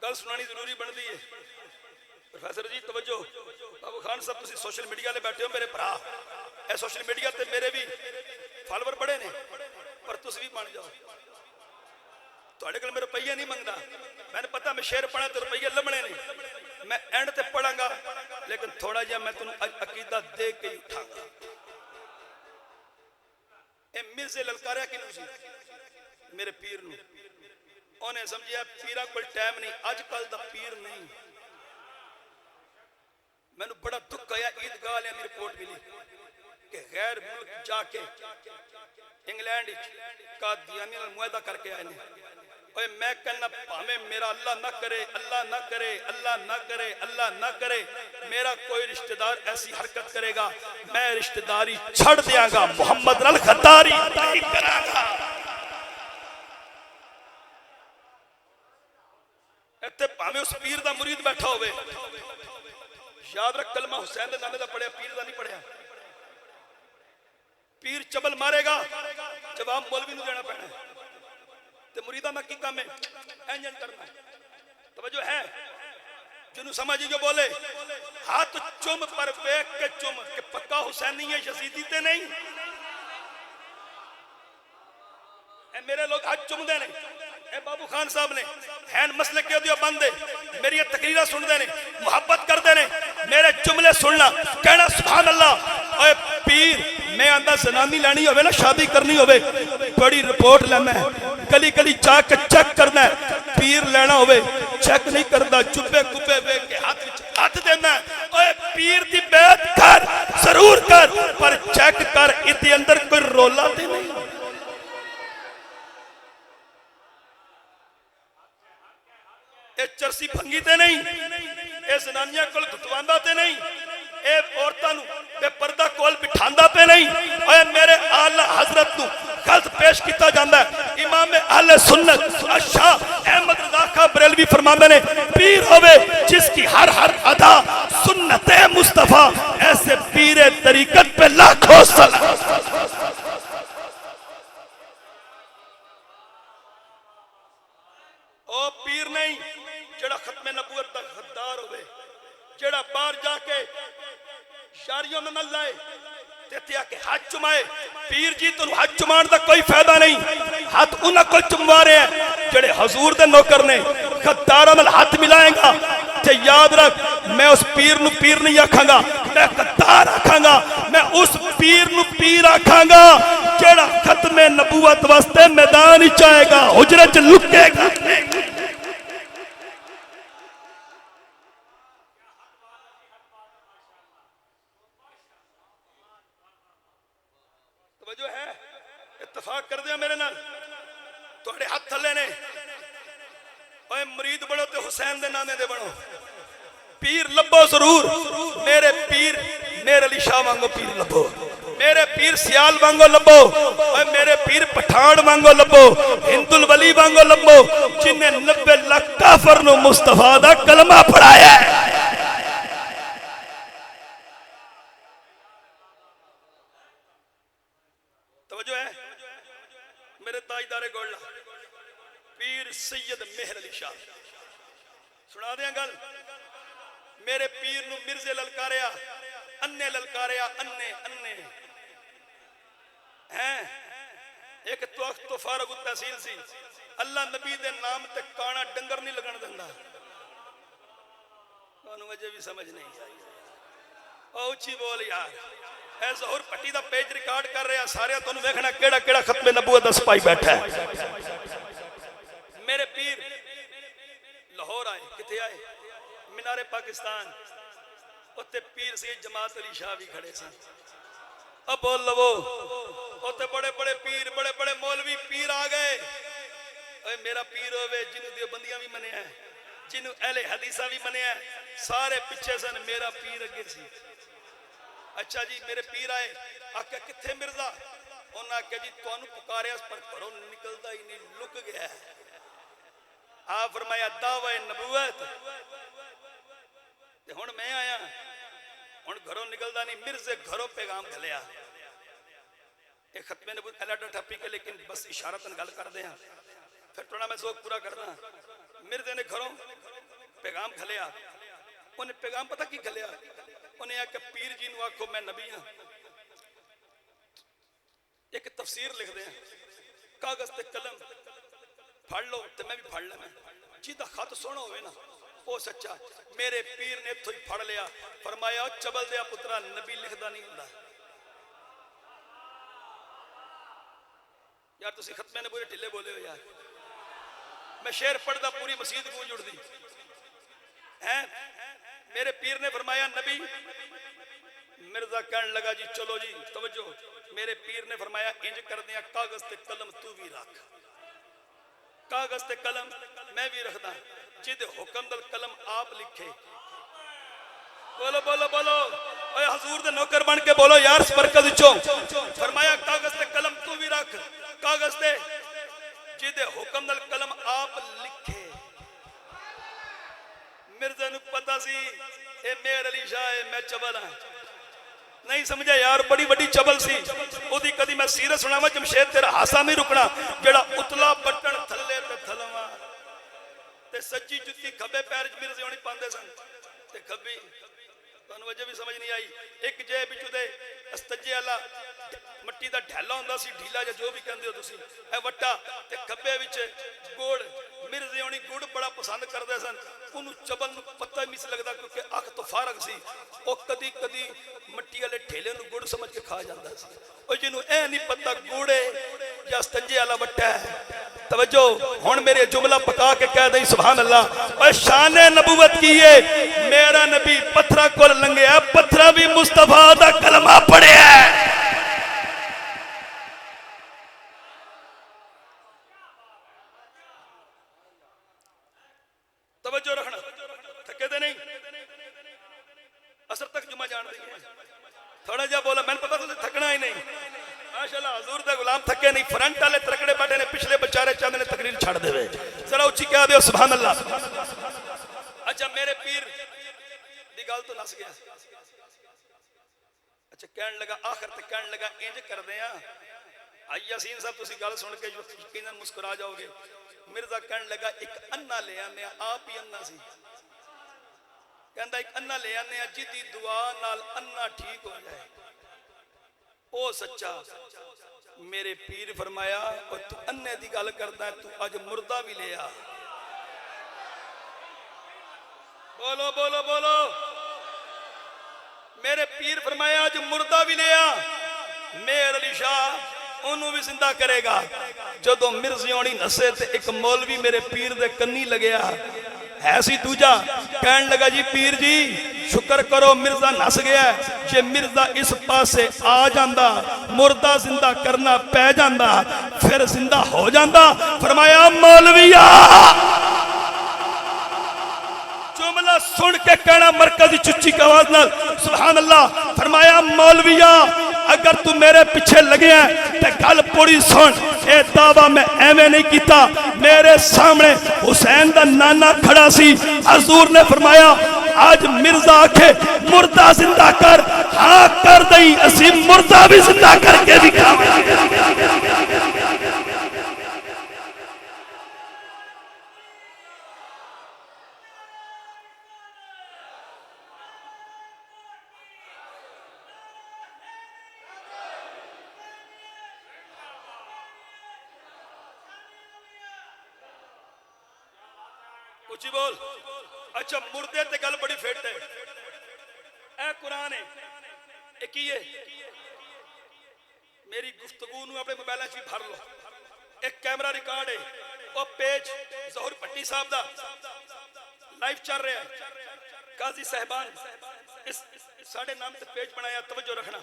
गल सुनानी जरूरी बनती है। प्रोफेसर जी तवज्जो, बाबू खान साहब तुसी सोशल मीडिया ले बैठे हो मेरे भरा, ए सोशल मीडिया ते मेरे भी फॉलोवर बड़े ने, पर तुसी भी बन जाओ। तुहाडे कोल मैं रुपया नहीं मंगदा, मैंने पता मैं शेर पढ़ा तो रुपये लभने ने, मैं एंड ते पढ़ांगा, लेकिन थोड़ा जिहा मैं तुहानू अकीदा दे के ही उठांगा। ए मिर्जे ललकारिया किनू सी? मेरे पीर नू। उन्हें समझिया पीर को टाइम नहीं, अजकल का पीर नहीं। मैनू बड़ा दुख आया, ईदगाह वालियां दी रिपोर्ट मिली कि गैर मुल्क जाके इंग्लैंड कादियानी नाल मुआहदा करके आए ने। ओए मैं कहना भावें मेरा अल्लाह ना करे, अल्लाह ना करे, अल्लाह ना करे, अल्लाह ना करे, मेरा कोई रिश्तेदार ऐसी हरकत करेगा मैं रिश्तेदारी छड़ दियांगा, मोहम्मद नाल गद्दारी नहीं करांगा। भावें उस पीर दा मुरीद बैठा होवे, याद रख कलमा हुसैन दे नामे दा पढ़िया, पीर दा नहीं पढ़िया। पीर चबल मारेगा, जवाब मौलवी नूं देना पैना, ते मुरीदा दा की काम है इंजन करना। तवज्जो है जिन्हों समझ जो बोले हाथ चुम पर वेख के चुम के पक्का हुसैनी है, यजीदी ते नहीं। ए मेरे लोग हाथ चुमदे ने, ए बाबू खान साहब ने हैन मसले के दियो बंदे मेरी तकरीरा सुनते ने, मुहब्बत करते ने, मेरे जुमले सुनना, कहना सुभान अल्लाह। ओए पीर मैं आंदा जनानी लैनी होवे ना, शादी करनी होवे, बड़ी रिपोर्ट लेना है, गली गली जाके चेक करना है। पीर लेना होवे चेक नहीं करता, चुप्पे कुप्पे वेख के हाथ देना है। ओए पीर दी बैत कर जरूर कर, पर चेक कर इते अंदर कोई रोला ते नहीं। चरसी भंगी ते नहीं, जनानियां कोल गुतवांदा ते नहीं, औरतां नूं बेपर्दा कोल बिठांदा ते नहीं। ओए मेरे आला हजरत नूं गलत पेश किया जाता है। इमाम अहले सुन्नत शाह अहमद रज़ा खां बरेलवी फरमाते ने पीर होवे जिसकी हर हर अदा सुन्नत मुस्तफा, ऐसे पीरे तरीकत पे लाखों सलाम। ओ पीर नहीं जेड़ा खत्मे नबूवत दा गद्दार होवे, जेड़ा बाहर जाके शारियों में न लाए ते आके हाथ चुमाए। पीर जी तुम हाथ चुमान का कोई फायदा नहीं, हाथ उन्हां को चुमवा रहे हैं जेड़े हजूर दे नौकर ने। गद्दारां नाल हाथ मिलाएगा ते याद रख मैं उस पीर नूं पीर नहीं आखांगा, मैं गद्दार आखांगा। मैं उस पीर नूं पीर आखांगा जेड़ा खत्मे नबूवत वास्ते मैदान विच आएगा, हुजरे च लुकेगा। जो है इत्तेफाक कर दिया मेरे नाल, थोड़े हाथ थले ने। ओए मुरीद बनो ते हुसैन दे नाने दे बनो, पीर लभो जरूर। मेरे पीर मेरे अली शाह वांगो पीर लभो, मेरे पीर सियाल वांगो लभो, ओए मेरे पीर पठान वांगो लभो, हिंदुल वली वांगो लभो, जिन्हें 90 लाख काफर नु मुस्तफा दा कलमा पढ़ाया है। मेरे ताजदारे गोल्ला पीर सैयद मेहर अली शाह सुना दें गल। मेरे पीर नू मिर्जे ललकारिया, अन्ने ललकारिया, अन्ने अन्ने हैं। एक तो फारूक तहसील सी, अल्लाह नबी दे नाम ते काना डंगर नहीं लगन दिंदा। मुझे भी समझ नहीं आई। ओ उची बोल यार। ऐ ज़हूर पट्टी दा पेज रिकॉर्ड कर रहा सारे तुहानू वेखना केड़ा केड़ा खत्मे नबूवत दा सिपाही बैठा है। मेरे पीर लाहौर आए, किथे आए? मीनारे पाकिस्तान। उत्ते पीर सैयद जमात अली शाह भी खड़े सन। अब बोल लवो उत्ते बड़े बड़े पीर, बड़े बड़े मौलवी पीर आ गए। ओए मेरा पीर होवे जिन्हों देवबंदियां भी मनिया, जिन्हों अहले हदीसा भी मनिया, सारे पिछे सन, मेरा पीर अगे सी। अच्छा जी मेरे पीर आए, आख्या किथे मिर्जा? उन्हें आख्या जी तुहानू पुकारिया पर घरों निकलता ही नहीं, लुक गया है। आ फरमाया दावा नबूवत ते हुण मैं आया, हुण घरों निकलता नहीं। मिर्जे घरों पैगाम घलिया। एक खत्मे नबूवत अलाडा ठप्पी के, लेकिन बस इशारतन गल करदे हां, फिर थोड़ा मैं जोक पूरा करना। मिर्जे ने घरों पैगाम घलिया। उन्हें पैगाम पता की घलिया? उन्हें आख्या पीर जी नू आखो मैं नबी हाँ। एक तफसीर लिख दे, कागज ते कलम फड़ लो ते मैं भी फड़ लेना, जिदा खत सोना होवे ना वो सच्चा। मेरे पीर ने इत्थों ही फड़ लिया, फरमाया चबल दिया पुत्रा नबी लिखदा नहीं हुंदा। यार तुसी खत्मे ने पूरे ढिले बोले हो यार। मैं शेर पढ़दा पूरी मस्जिद गूंज उठदी है। मेरे पीर ने फरमाया नबी। मिर्जा कहने लगा जी चलो जी तवज्जो। मेरे पीर ने फरमाया इंज कर दिया, कागज ते कलम तू भी रख। कागज ते कलम मैं भी रखदा, जिद हुक्म दल कलम आप लिखे। बोलो बोलो बोलो, ओए हुजूर दे नौकर बन के बोलो यार बरकत विचों। फरमाया कागज ते कलम तू भी रख, कागज ते जिद हुक्म दल कलम आप लिखे। मिर्जा नू पता सी ए मेहर अली शाह है, मैं चबल हां। नहीं समझा यार, बड़ी बड़ी चबल सी ओदी। कदी मैं सीरत सुनावा जमशेद तेरा हासा नहीं रुकना, जेड़ा उतला बटन थल्ले ते थलवा ते सज्जी जुत्ती खब्बे पैर च मिर्जे होनी पांदे सन ते खब्बी। तुहानू वजह भी समझ नहीं आई। एक जेब विचों दे अस्तजे वाला मट्टी दा ढैला हुंदा सी, ढीला या जो भी कहंदे हो तुसी, ए वट्टा ते खब्बे विच गुड़। मिर्जे होनी गुड़ बड़ा पसंद करदे सन। उन्होंने चबल नू पता ही नहीं लगता क्योंकि अख तो फारग सी। वो कदी कदी मट्टी वाले ठेले नू गुड़ समझ के खा जाता सी। और जिन्हों ए नहीं पता गुड़ है या स्तंजे वाला वट्टा है। तवज्जो हुण मेरे जुमला पका के कह दई सुभान अल्लाह। और शान नबूवत की है, मेरा नबी पत्थरा को लंघिया, पत्थरा भी मुस्तफा दा कलमा पढ़िया। तवज्जो रखना, थके दे नहीं, असर तक जुमा जान देंगे। थोड़ा जा बोला, मैंने पता तुझे थकना ही नहीं। माशाल्लाह हुजूर दे गुलाम थके नहीं। फ्रंट वाले तरकड़े बैठे ने, पिछले बेचारे चाहते ने तकरीर छाड़ देवे। जरा उच्ची कह दो सुभान अल्लाह। अच्छा मेरे पीर दी गल तो नस गया। अच्छा कहन लगा आखिर ते कहन लगा इंज करदे आ। आई यासीन साहब तुसी गल सुन के यकीनन मुस्कुरा जाओगे। मिर्जा कहन लगा एक अन्ना ले आने, आप ही अन्ना सी। कहंदा एक अन्ना ले आने जिदी दुआ नाल अन्ना ठीक हो जाए। ओ सच्चा। मेरे पीर फरमाया तू अन्ने दी गल करदा, तू अज मुर्दा भी ले आ। बोलो बोलो बोलो। मेरे पीर फरमाया अज मुर्दा भी ले आ। मेहर अली शाह उन्होंने भी जिंदा करेगा। जदों मिर्जे होनी नसे ते एक मौलवी मेरे पीर दे कन्नी लगया है सी दूजा। कहन लगा जी पीर जी शुक्र करो मिर्जा नस गया। जे मिर्जा इस पासे आ जांदा, मुर्दा जिंदा करना पै जांदा, फिर जिंदा हो जांदा। फरमाया मौलविया, जुमला सुन के कहना मरकज की चुच्ची आवाज नाल सुभान अल्लाह। फरमाया मौलविया अगर तू मेरे पीछे लगे तो गल पूरी सुन। ए दावा मैं एवें नहीं किया। मेरे सामने हुसैन दा नाना खड़ा सी। हजूर ने फरमाया आज मिर्जा आखे मुर्दा जिंदा कर। हाँ कर दई, असी मुर्दा भी जिंदा करके दिखावे। उची बोल। अच्छा मुर्दे ते गल बड़ी फिट है। ए कुरान है, एक ही है। मेरी गुफ्तगू नूं अपने मोबाइल च भी भर लो। एक कैमरा रिकॉर्ड है, वो पेज ज़हूर भट्टी साहब दा लाइव चल रहा है। काजी साहबान इस साढ़े नाम से पेज बनाया, तवज्जो रखना,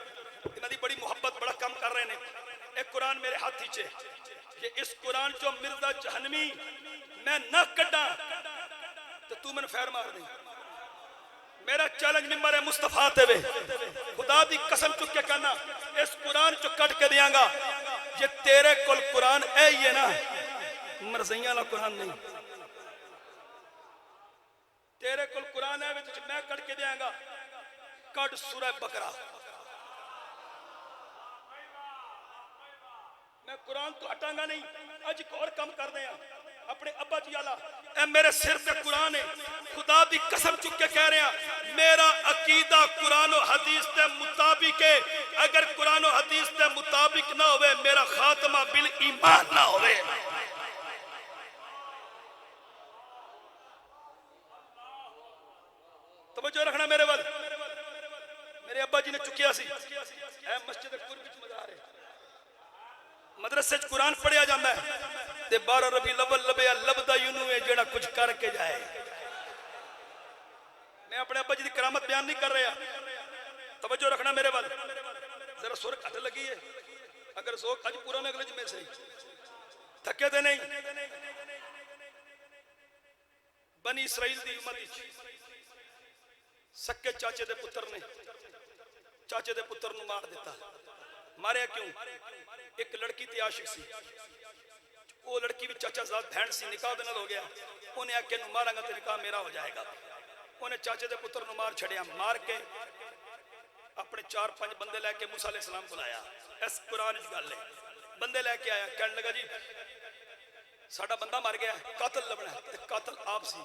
इन्होंने बड़ी मुहब्बत बड़ा कम कर रहे हैं। एक कुरान मेरे हाथ ही च, ये इस कुरान चो मिर्जा जहनवी मैं ना कड्डा तो तू मैंने फैर मार दी। मेरा चैलेंज मिंबर है मुस्तफा ते वे, खुदा दी कसम चुक के कहना इस कुरान चो कट के दियांगा। ये तेरे कोल कुरान है ही है ना, मरज़ियां वाला कुरान नहीं। तेरे कोल कुरान है विच मैं कट के दियांगा। कट सूरह बकरा। मैं कुरान तो हटांगा नहीं। अज एक और काम कर दे अपने अब्बा जी वाला, ए मेरे सिर पे कुरान है, खुदा दी कसम चुक के कह रहे हैं मेरा अकीदा कुरान और हदीस के मुताबिक है। अगर कुरान और हदीस के मुताबिक ना होवे मेरा खात्मा बिल ईमान ना होवे। तवज्जो रखना मेरे वाल। मेरे अब्बा जी ने चुकिया सी ए मस्जिद कुर्ब विच मज़ार है, मदरसे च कुरान पढ़िया जाता है ते 12 रबी लवल लबया लबदा यूनू है जेड़ा कुछ करके जाए। मैं अपने अब्बा जी की करामत बयान नहीं कर रहा। तवज्जो रखना मेरे वाल। जरा सुर घट लगी है, अगर सो अज पूरा ना अगले जुम्मे से थके थे नहीं। बनी इसराइल की उम्मत सक्के चाचे दे पुत्र ने चाचे दे पुत्र नु मार दिता। मारिया क्यों? एक लड़की थी आशिक सी, वो लड़की भी चाचा साथ बहन सी, निकाह दे नाल हो गया। उन्हें आके नु मारांगा तो निकाह मेरा हो जाएगा। उन्हें चाचे दे पुत्र नु मार छड़िया। मार के अपने 4-5 बंदे लैके मूसा अलैहिस्सलाम को लाया। इस कुरान च गल है। बंदे लैके आया, कहने लगा जी साडा बंदा मर गया, कातल लभना है। कातल आप सी।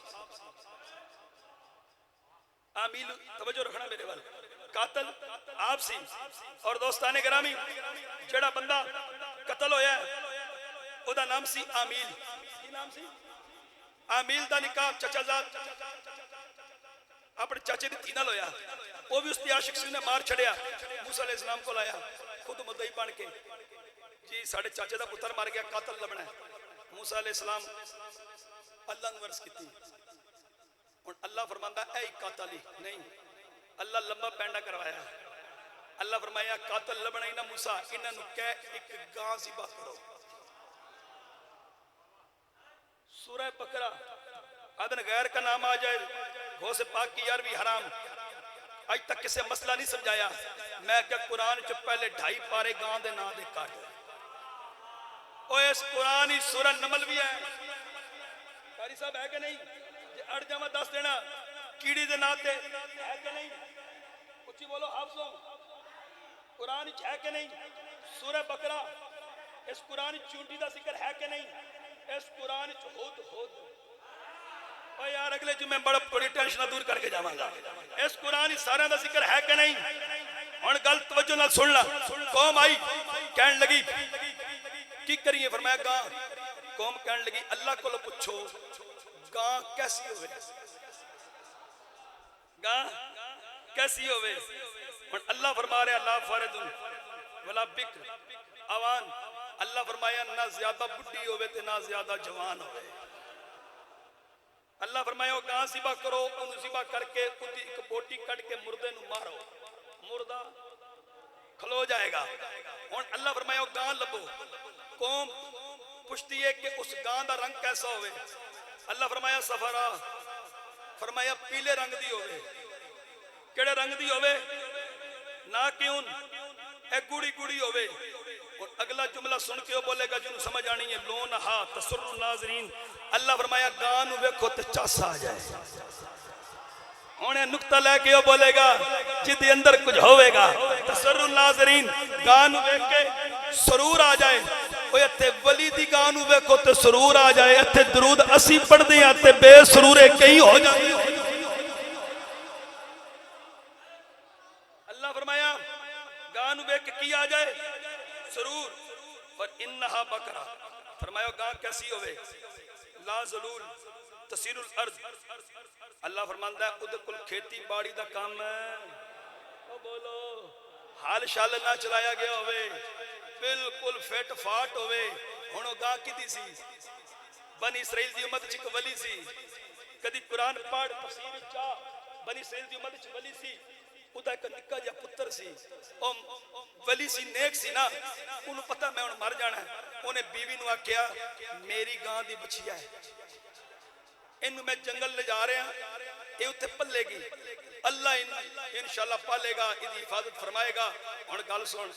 आमील तवज्जो रखना मेरे वाल। कातल आप सी। और दोस्ताने गिरामी जेड़ा बंदा कतल होया ओदा नाम सी आमील। की नाम सी? आमील दा निकाह चचाजाद अपने चाचे दी धी नाल होया। वो भी उसकी आशिक सी ने मार छड़िया। मूसा अलैहिस्सलाम को लाया खुद मुद्दई बन के, जी साडे चाचे दा पुत्र मर गया, कातल लभना है। मूसा अलैहिस्सलाम अल्लाह नूं अर्ज़ कीती। हुण अल्लाह फरमांदा ऐ कातल ही नहीं, अल्लाह लंबा पैंडा करवाया। अल्लाह फरमाया कातल लभना ही ना मूसा, इन्हां नूं कह एक गां ज़िबा करो। सूरह बकरा अदन गैर का नाम आ जाए गौ से पाक की यार भी हराम। आज तक किसी मसला नहीं समझाया। मैं क्या कुरान च पहले 2.5 पारे गां दे नां दे काट। ओ इस कुरान ही सूरह नमल भी है। कारी साहब है कि नहीं? जे अड़ जावा दस देना कीड़ी दे नां ते है कि नहीं? उच्ची बोलो हाफिज़ो। कुरान च है कि नहीं? सूरह बकरा इस कुरान चूंटी का जिक्र है कि नहीं? इस कुरान च हुद हुद। ओ यार अगले जुम्मे बड़ी टेंशन दूर करके जावांगा। इस कुरान सारे का जिक्र है कि नहीं? हुण गल तवज्जो नाल सुन ला। कौम आई कहन लगी की करिए? फरमाया गां। कौम कहन लगी अल्लाह को पूछो गां कैसी होवे, गां कैसी होवे। हुण अल्लाह फरमा रहा ला फारिदुन वला बिक्र अवान। अल्लाह फरमाया ना ज्यादा बुढ़ी होवे ते ना ज्यादा जवान होवे। अल्लाह फरमाया गां ज़िबा करो, उन ज़िबा करके उदी एक बोटी कट के मुर्दे नु मारो, मुर्दा खलो जाएगा। हुण अल्लाह फरमाया गां लभो। कौम पुछती है कि उस गां दा रंग कैसा होवे? अल्लाह फरमाया सफरा। फरमाया पीले रंग दी होवे। केड़े रंग दी होवे? ना क्यों ए गुड़ी गुड़ी होवे। और अगला जुमला सुन के वो बोलेगा जिन्होंने समझ आनी है लोन हा तसर्रुल नाज़रीन। अल्लाह फरमाया गां नूं वेखो ते चासा आ जाए। हुणे नुक्ता लेके वो बोलेगा जिदे अंदर कुछ होवेगा तसर्रुल नाज़रीन, गां नूं वेख के सुरूर आ जाए। ओए इत्थे वली दी गां नूं वेखो ते सुरूर आ जाए। इत्थे दरूद असी पढ़दे हां ते बेसुरूरे कई हो जाए। अल्लाह फरमाया गां नूं वेख के की आ जाए? सुरूर। पर इन्नहा बकरा। फरमाया गां कैसी होवे? ला ज़लूल, तसीरुल अर्ज, अल्लाह फरमांदा है उधर कुल खेती बाड़ी दा काम है। ओ बोलो, हाल शाल ना चलाया गया होवे, बिल्कुल फिट फाट होवे। हुण ओ गा किदी सी? बनी इसराइल दी उम्मत च एक वली सी, कदी कुरान पढ़ तफसीर चा, बनी इसराइल दी उम्मत च वली सी, उदा एक निक्का जिहा पुत्र सी, ओ वली सी, नेक सी ना, उन्हें पता मैं हुण मर जाना। उन्हें बीवी नूं आख्या मेरी गां दी बछिया है, इनू मैं जंगल ले जा रहा, ये उत्थे पलेगी, अल्लाह इंशाअल्लाह पालेगा, इसकी हिफाजत फरमाएगा। हुण गल सुन,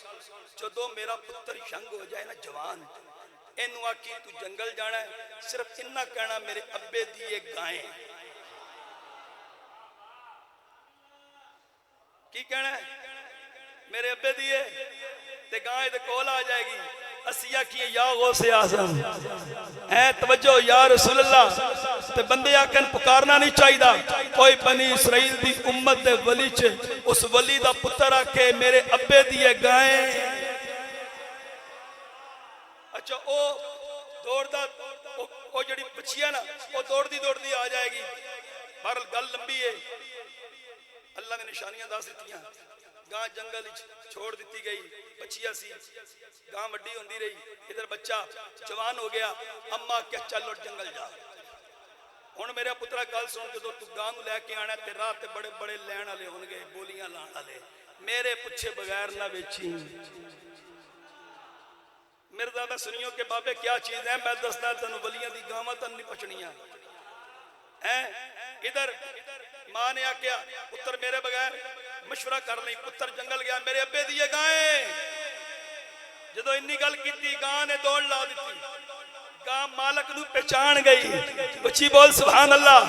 जदों मेरा पुत्र यंग हो जाए ना, जवान, इनू आखी तू जंगल जाना है, सिर्फ इन्ना कहना मेरे अब्बे दी ये गायें। की कहना है? मेरे अब्बे दी ते गाय दे कोल आ जाएगी। असिया की या गौसे आज़म है, तवज्जो या रसूल अल्लाह। ते बंदे आकन पुकारना नहीं चाहिए। कोई बनी इसराइल दी उम्मत दे वली च उस वली दा पुत्र आके मेरे अब्बे दी गायें। अच्छा, ओ दौड़दा, ओ जड़ी बछिया ना, ओ दौड़दी दौड़दी आ जाएगी। बहरहाल गल लंबी है, अल्लाह ने निशानियां दस दित्तियां। गां जंगल छोड़ दी गई, बछिया सी, गां वड्डी होंदी रही, इधर बच्चा जवान हो गया। अम्मा क्या चल उठ जंगल जा। हुण मेरा पुत्रा गल सुन, जो तू गां नूं लैके आना ते राह ते बड़े बड़े लैण वाले होणगे, बोलियां लाण वाले, मेरे पुछे बगैर ना वेची। मेरे दादा सुनियो के बाबे क्या चीज है, मैं दसदा तेन वलियां दी गावां तन नहीं पछणियां हैं। इधर मां ने आख्या पुत्र मेरे बगैर मशवरा कर ली। पुत्र जंगल गया, मेरे अब्बे दी गायें। जदों इन्नी गल कीती, गां ने दौड़ ला दी। गां मालक नू पहचान गई। उच्ची बोल सुभान अल्लाह।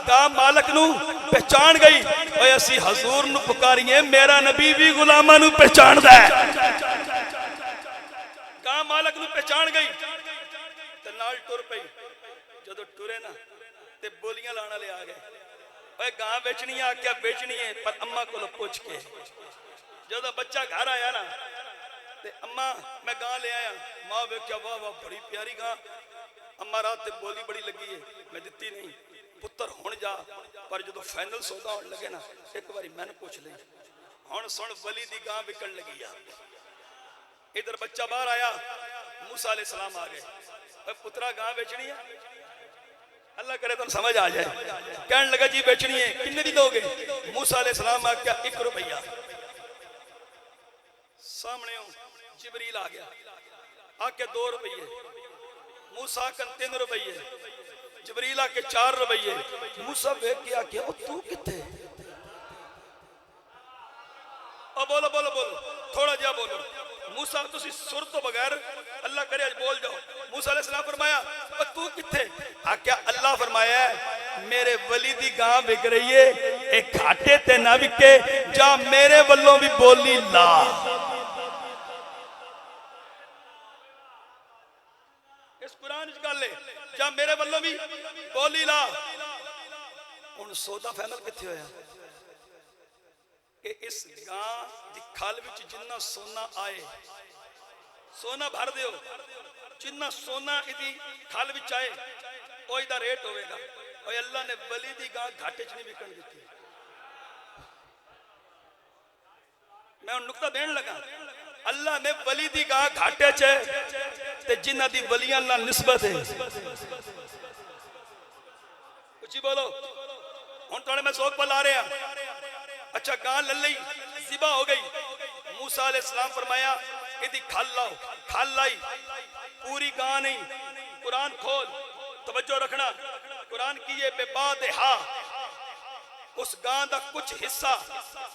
गां मालक नू पहचान गई। ओए असी हजूर नू पुकारिए, मेरा नबी भी गुलामां नू पहचानदा है। गां मालक नू पहचान गई ते नाल टुर पई। जदों टुरे ना ते बोलियां लाण वाले आ गए। ओए गां बेचनी है? आख्या बेचनी है, पर अम्मा को पूछ के। जदों बच्चा घर आया ना ते अम्मा मैं गां ले आया। मां वेख्या, वाह वाह बड़ी प्यारी गां। अम्मा रात ते बोली बड़ी लगी है, मैं दित्ती नहीं। पुत्र हुण जा, पर जदों फाइनल सौदा होण लगे ना, एक बारी मैनूं पुछ ले। हुण सुन, वली दी गां विकण लगी आ। इधर बच्चा बाहर आया, मूसा अलैहि सलाम आ गए। पुत्रा गां बेचनी है? अल्लाह करे तुम समझ आ जाए। कहने लगा जी बेचनी है, कितने दी दोगे? मूसा अलैहि सलाम आख्या 1 रुपया। सामने जिबरील आ गया, आके 2 रुपये। मूसा कन 3 रुपये, जिबरील आके 4 रुपये। मूसा वेख के आख्या ओ तू किथे? ओ बोलो बोलो बोलो, थोड़ा जा बोलो। मूसा तुसी सुर तो बगैर अल्लाह करे आज बोल जाओ। मूसा अलैहि सलाम फरमाया ओ तू किथे? आख्या अल्लाह फरमाया मेरे वली दी गां विक रही है, एक घाटे ते ना विके, जा मेरे वल्लों भी बोली ला। इस कुरान च गल है, जा मेरे वल्लों भी बोली ला। हुण सौदा फाइनल किथे होया कि इस गां दी खल विच जिन्ना सोना आए, सोना भर दियो। जिन्ना सोना इदी खल विच आए ओ इदा रेट होवेगा। और अल्लाह ने वली दी गां घाटे च नहीं विकण दित्ती। मैं नुक्ता देन लगा, अल्लाह ने वली दी गां घाटे च ते जिन्ना दी वलियां नाल निस्बत है। उची बोलो। हुण तुहानू मैं सोख पल आ रहा। अच्छा, गां ले लई, ज़िबा हो गई। मूसा अलैहि सलाम फरमाया इदी खल लाओ। खल लाई, पूरी गां नहीं। कुरान खोल, तवज्जो रखना। कुरान की ये बेबादहा, उस गां दा कुछ हिस्सा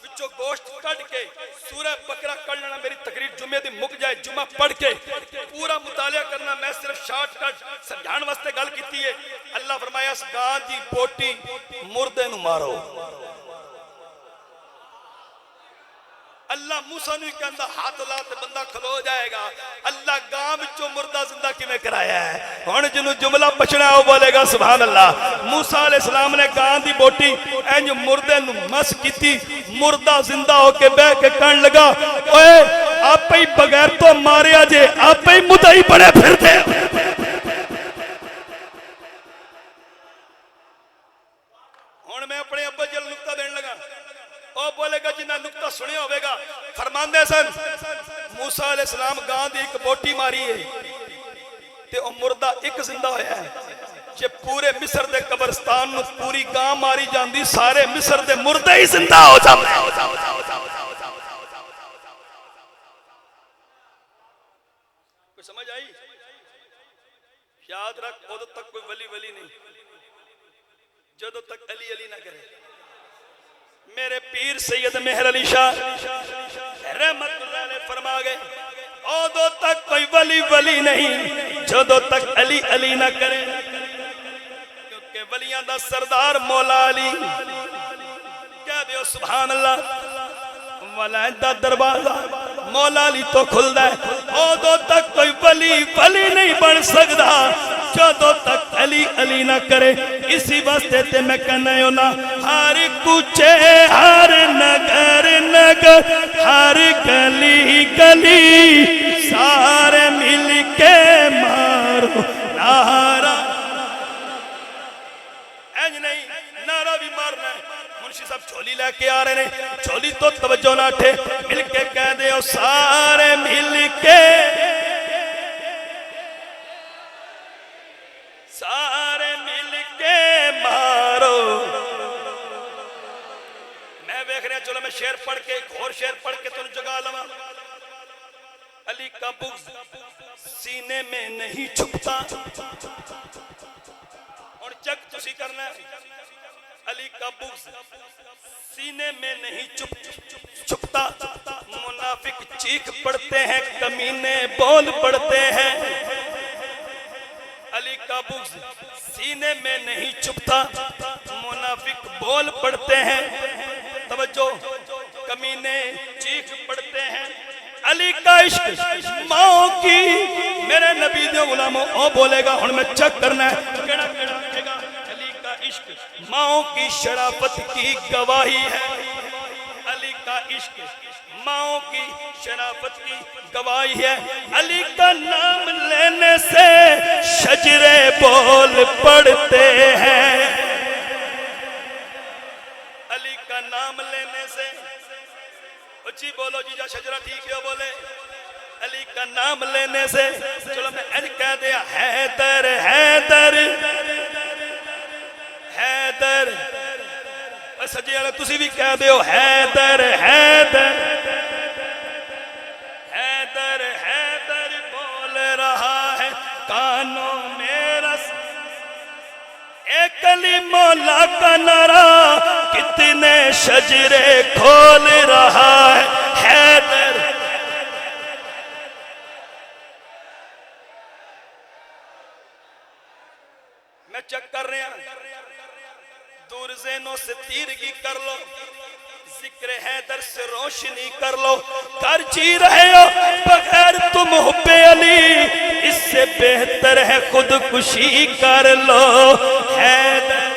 विचों गोश्त कट के सूरह बकरा पढ़ लेना। मेरी तकरीर जुमे दी मुक जाए, जुमा पढ़ के पूरा मुतालिया करना। मैं सिर्फ शॉर्टकट समझाने वास्ते गल कीती है। अल्लाह फरमाया इस गां दी बोटी मुर्दे नूं मारो। अल्लाह मूसा नूं कहंदा हाथ ला ते बंदा खलो जाएगा। अल्लाह गां विचों मुर्दा जिंदा किवें कराया है? हुण जिन्हों जुमला बचना ओ बोलेगा सुभान अल्लाह। मूसा अलैहि सलाम ने गां दी बोटी इंज मुर्दे नूं मस कीती। मुर्दा जिंदा होके बह के कहण लगा ओए आपे ही बगैर तो मारिया जे, आपे ही मुदई बने फिरदे। बोलेगा जिन्हें नुकता सुनिया होगा। फरमांदे सन मूसा अलैहिस्सलाम गां दी एक बोटी मारी है ते ओ मुर्दा एक जिंदा होया है। जे पूरे मिस्र दे कब्रिस्तान नु पूरी गां मारी जांदी सारे मिस्र दे मुर्दे ही जिंदा हो जांदे। कोई समझ आई? याद रख उदों तक कोई वली वली नहीं जदों तक अली अली ना करे। मेरे पीर सैयद मेहर अली शाह रहमतुल्लाह अलैह फरमा गए उदों तक कोई वली वली नहीं जदों तक अली अली ना करे। क्योंकि वलियां दा सरदार मौला अली कह दियो सुभान अल्लाह। वलायत दा दरवाजा मौला अली तो खुलदा है उदों तक कोई वली वली नहीं बन सकता जदों तक अली अली ना करे। इसी वास्ते ते मैं कहना ना हर कूचे हर नगर नगर हर गली गली सारे मिल के मारो नारा। इंज नहीं नारा भी मारना है। मुंशी साहब झोली लेके आ रहे हैं झोली तो तवज्जो ना उठे मिल के कह दे सारे मिल के सारे मिल के मारो। मैं देख रहा चलो मैं शेर पढ़ के एक और शेर पढ़ के तुम जगा लवा। अली का बुग़्ज़ सीने में नहीं छुपता और चेक तुसी करना है। अली का बुग़्ज़ सीने में नहीं छुपता मुनाफिक चीख पड़ते हैं कमीने बोल पड़ते हैं। अली का बुग़्ज़ सीने में नहीं छुपता मुनाफिक बोल पड़ते हैं। तवज्जो कमीने चीख पड़ते हैं। अली का इश्क माओ की मेरे नबी दे गुलामों ओ बोलेगा हुण मैं चेक करना है केड़ा केड़ा कहेगा। अली का इश्क माओ की शराफत की गवाही है। अली का इश्क माओ की शराफत की गवाही है। अली का नाम लेने से शजरे बोल पड़ते हैं। अली का नाम लेने से अच्छी बोलो जीजा शजरा ठीक है बोले। अली का नाम लेने से चलो मैं ऐसे कह दिया हैदर हैदर हैदर सजी वाले तुसी भी कह दो हैदर हैदर हैदर हैदर बोल रहा है कानों में रस। एक अली मौला का नारा कितने शजरे खोल रहा है हैदर। मैं चेक कर रहा दूर ज़हनों से तीरगी कर लो जिक्र हैदर से रोशनी कर लो। कर जी रहे हो बगैर तुम हुब्बे अली इससे बेहतर है खुदकुशी कर लो हैदर।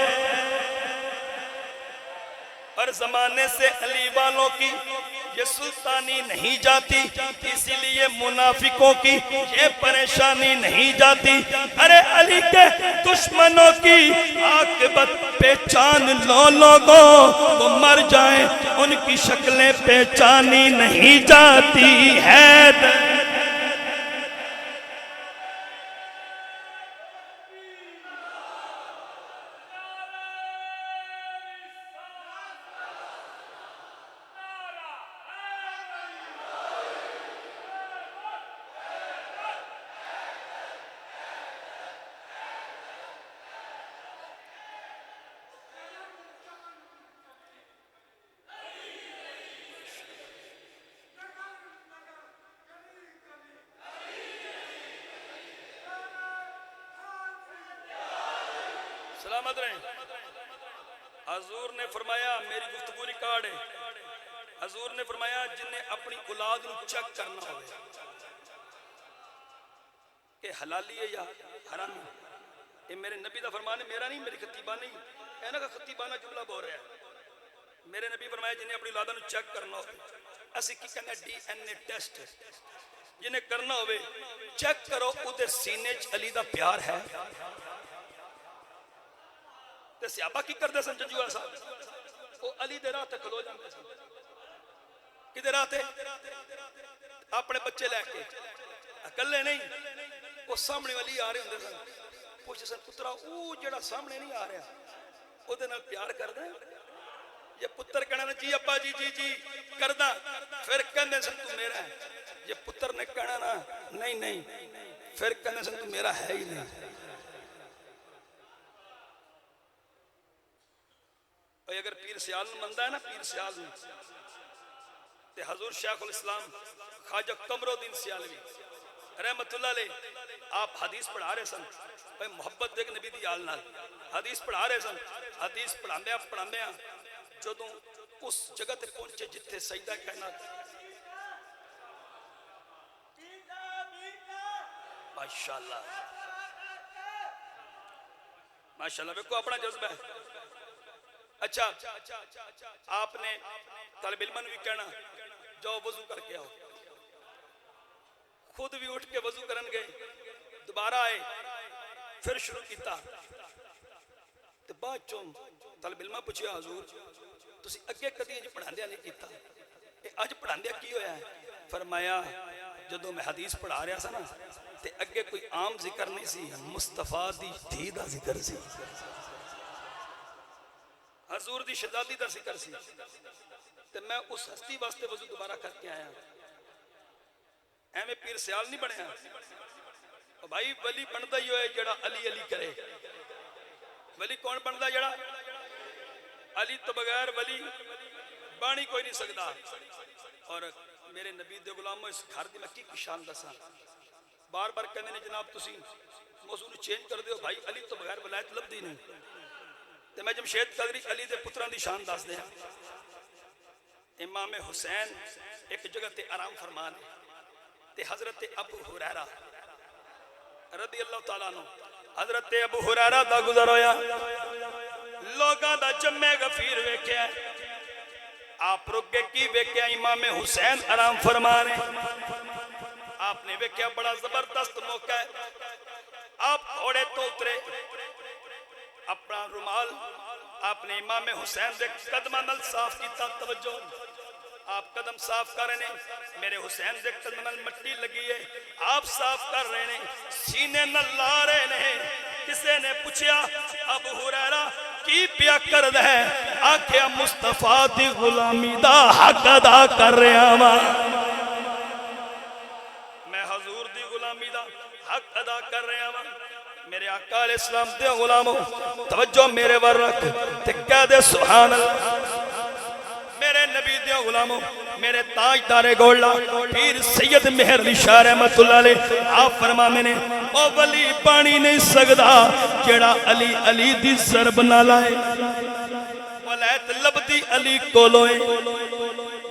हर जमाने से अली वालों की ये सुल्तानी नहीं जाती इसीलिए मुनाफिकों की ये परेशानी नहीं जाती। अरे अली के दुश्मनों की आक़िबत पहचान लो लोगों वो मर जाए उनकी शक्लें पहचानी नहीं जाती है। सलामत रहे। हजूर ने फरमाया मेरी गुफ्तगू रिकॉर्ड है। हजूर ने फरमाया जिन्हें अपनी औलाद को चेक करना हो कि हलाली है या हरामी। ये मेरे नबी का फरमान है मेरा नहीं मेरी खतीबा नहीं कहना का खतीबाना जुमला बोल रहा है। मेरे नबी फरमाया जिन्हें अपनी औलाद को चेक करना हो असि की कहना DNA टेस्ट जिन्हें करना हो चेक करो उधर सीने च अली का प्यार है। ते सियाबा की करते सन जंजूआ साहब वो अली दे राह ते खलो जाते सन किधर आते अपने बच्चे लैके अकले नहीं वो सामने वाली आ रहे होंगे सन पुछदे सन पुत्रा वो जेड़ा सामने नहीं आ रहा ओदे नाल प्यार करदा जे पुत्र कहना ना जी अब्बा जी जी जी करदा फिर कहंदे सन तू मेरा है जे पुत्र ने कहना ना नहीं नहीं फिर कहंदे सन तू मेरा है ही नहीं अगर पीर सियाल मनदा है ना पीर सियाल ते हजूर शेखुल इस्लाम ख्वाजा कमरुद्दीन सियालवी रहमतुल्लाह अलैह आप हदीस पढ़ा रहे सन भाई मोहब्बत देख नबी दी आल नाल हदीस पढ़ा रहे सन हदीस पढ़ांदे जदों उस जगह ते पहुंचे जिथे सजदा करना माशाअल्लाह माशाअल्लाह देखो अपना जज्बा है अच्छा आपने तालिब इल्म भी कहना जाओ वजू करके आओ खुद भी उठ के वजू करन गए दोबारा आए फिर शुरू किया ते बाद चों तालिब इल्म पूछया हुजूर तुसी अगे कदी इंज पढ़ांदे नहीं कीता ए अज पढ़ांदे की होया है फरमाया जदों मैं हदीस पढ़ा रहा सा ना ते अगे कोई आम जिक्र नहीं सी मुस्तफा दी धी दा जिक्र सी हजूर दी शहजादी दा जिक्र सी ते मैं उस हस्ती वास्ते वजू दोबारा करके आया एवें पीर सियाल नहीं बनया भाई वली बनता ही होए जड़ा अली अली करे वली कौन बनता जड़ा अली तो बगैर वली बाणी कोई नहीं सकता और मेरे नबी दे गुलामों इस घर दी मैं की शान दसा बार बार कहते ने जनाब तुसी मौजू चेंज कर दियो भाई अली तो बगैर वलायत लभदी नहीं ते मैं जमशेद कदरी अली दे पुत्रां दी शान दस दिया इमाम हुसैन एक जगह ते आराम फरमान ते हजरत अबू हुरैरा रदी अल्लाह तआला नो हजरत अबू हुरैरा दा गुजर होया लोगां दा जम्मे गफीर वेख्या आप रुके की वेख्या इमाम हुसैन आराम फरमान आपने वेख्या बड़ा जबरदस्त मौका है आप घोड़े तो उतरे अपना रुमाल आपने इमाम हुसैन दे कदमां नाल साफ कीता तवज्जो आप कदम साफ कर रहे हैं मेरे हुसैन दे कदम नाल मिट्टी लगी है आप साफ कर रहे हैं सीने नाल ला रहे हैं किसी ने पूछया अबू हुरैरा की पिया करदा है आख्या मुस्तफा दी गुलामी दा हक अदा कर रहा वा मैं हजूर दी गुलामी दा हक अदा कर रहा वा मेरे आका अलैहि सलाम दे गुलामों तवज्जो मेरे वर रख ते कह दे सुभान अल्लाह मेरे नबी दे गुलामों मेरे ताजदारे गोला पीर सैयद मेहर अली शाह रहमतुल्लाह अलैह आप फरमाते ने ओ वली पानी नहीं सकदा जेड़ा अली अली दी सरब ना लाए वलायत लबदी अली कोलों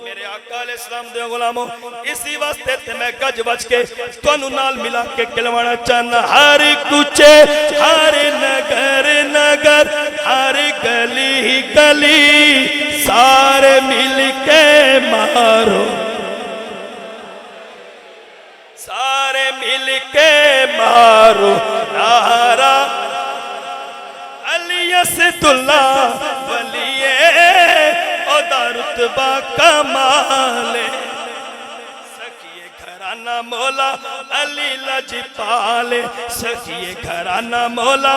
मेरे आका अलैहि सलाम दे गुलामों इसी वास्ते ते मैं गज बच के तुहानू नाल मिला के कहवाना चाहना हर कुचे हर नगर नगर हर गली गली सारे मिल के मारो सारे मिल के मारो नारा अली असदुल्लाह वलिए ओदा रुतबा कमाले सखिए घराना मौला अली लजपाले सखिए घराना मौला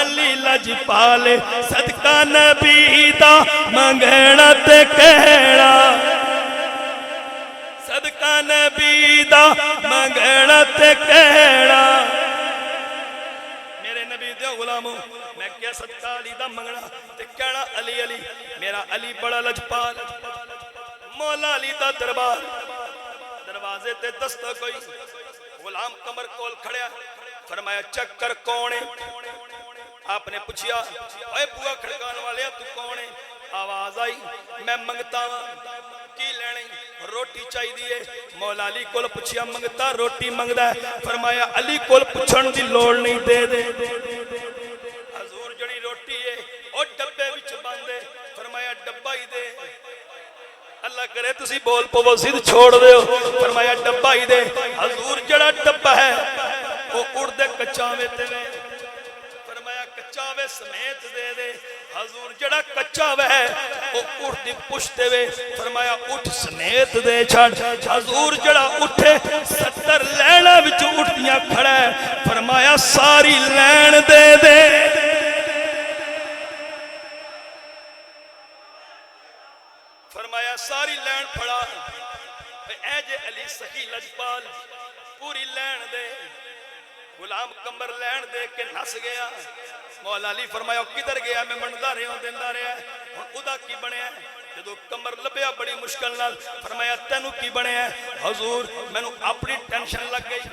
अली लजपाले सदका नबी दा मंगना ते कहना सदका नबी दा मंगना ते कहना मेरे नबी दे गुलामों मैं क्या सदका अली दा मंगना ते कहना अली अली मेरा अली बड़ा लजपाल मौला अली दा दरबार दरवाजे ते दस्तक कोई गुलाम कमर कोल खड़या फरमाया चक्कर कौन है आपने पूछया ओए बुआ खड़काने वाले तू कौन है आवाज आई मैं मंगता की लेनी रोटी चाहिए मौला अली कोल पूछया मंगता रोटी मंगदा है फरमाया अली कोल पूछण दी लोड़ नहीं दे दे हजूर जड़ी रोटी है ओ डब्बे विच बंद है फरमाया डब्बा ही दे अल्लाह करे तुसी बोल पवो सिद्ध छोड़ दे फरमाया डब्बा ही दे हजूर जड़ा डब्बा है वो उड़दे कच्चावे ते फरमाया कच्चावे समेत दे दे हजूर जड़ा कच्चा वह वो उठ दी पुछते वे फरमाया उठ सनेत दे छड़। हजूर जड़ा उठे 70 लैना विच उठदियां खड़ा है फरमाया सारी लैन दे दे। फरमाया सारी लैन फड़ा ऐ जे अली सखी लजपाल पूरी लैन दे। गुलाम कमर लैन दे के नस गया। मौला अली फरमाया किधर गया मैं मनदा रहा देंदा रहा हुण उदा की बनया। जदों कमर लभ्या बड़ी मुश्किल नाल फरमाया तैनू की बनया। हजूर मैनू अपनी टेंशन लग गई।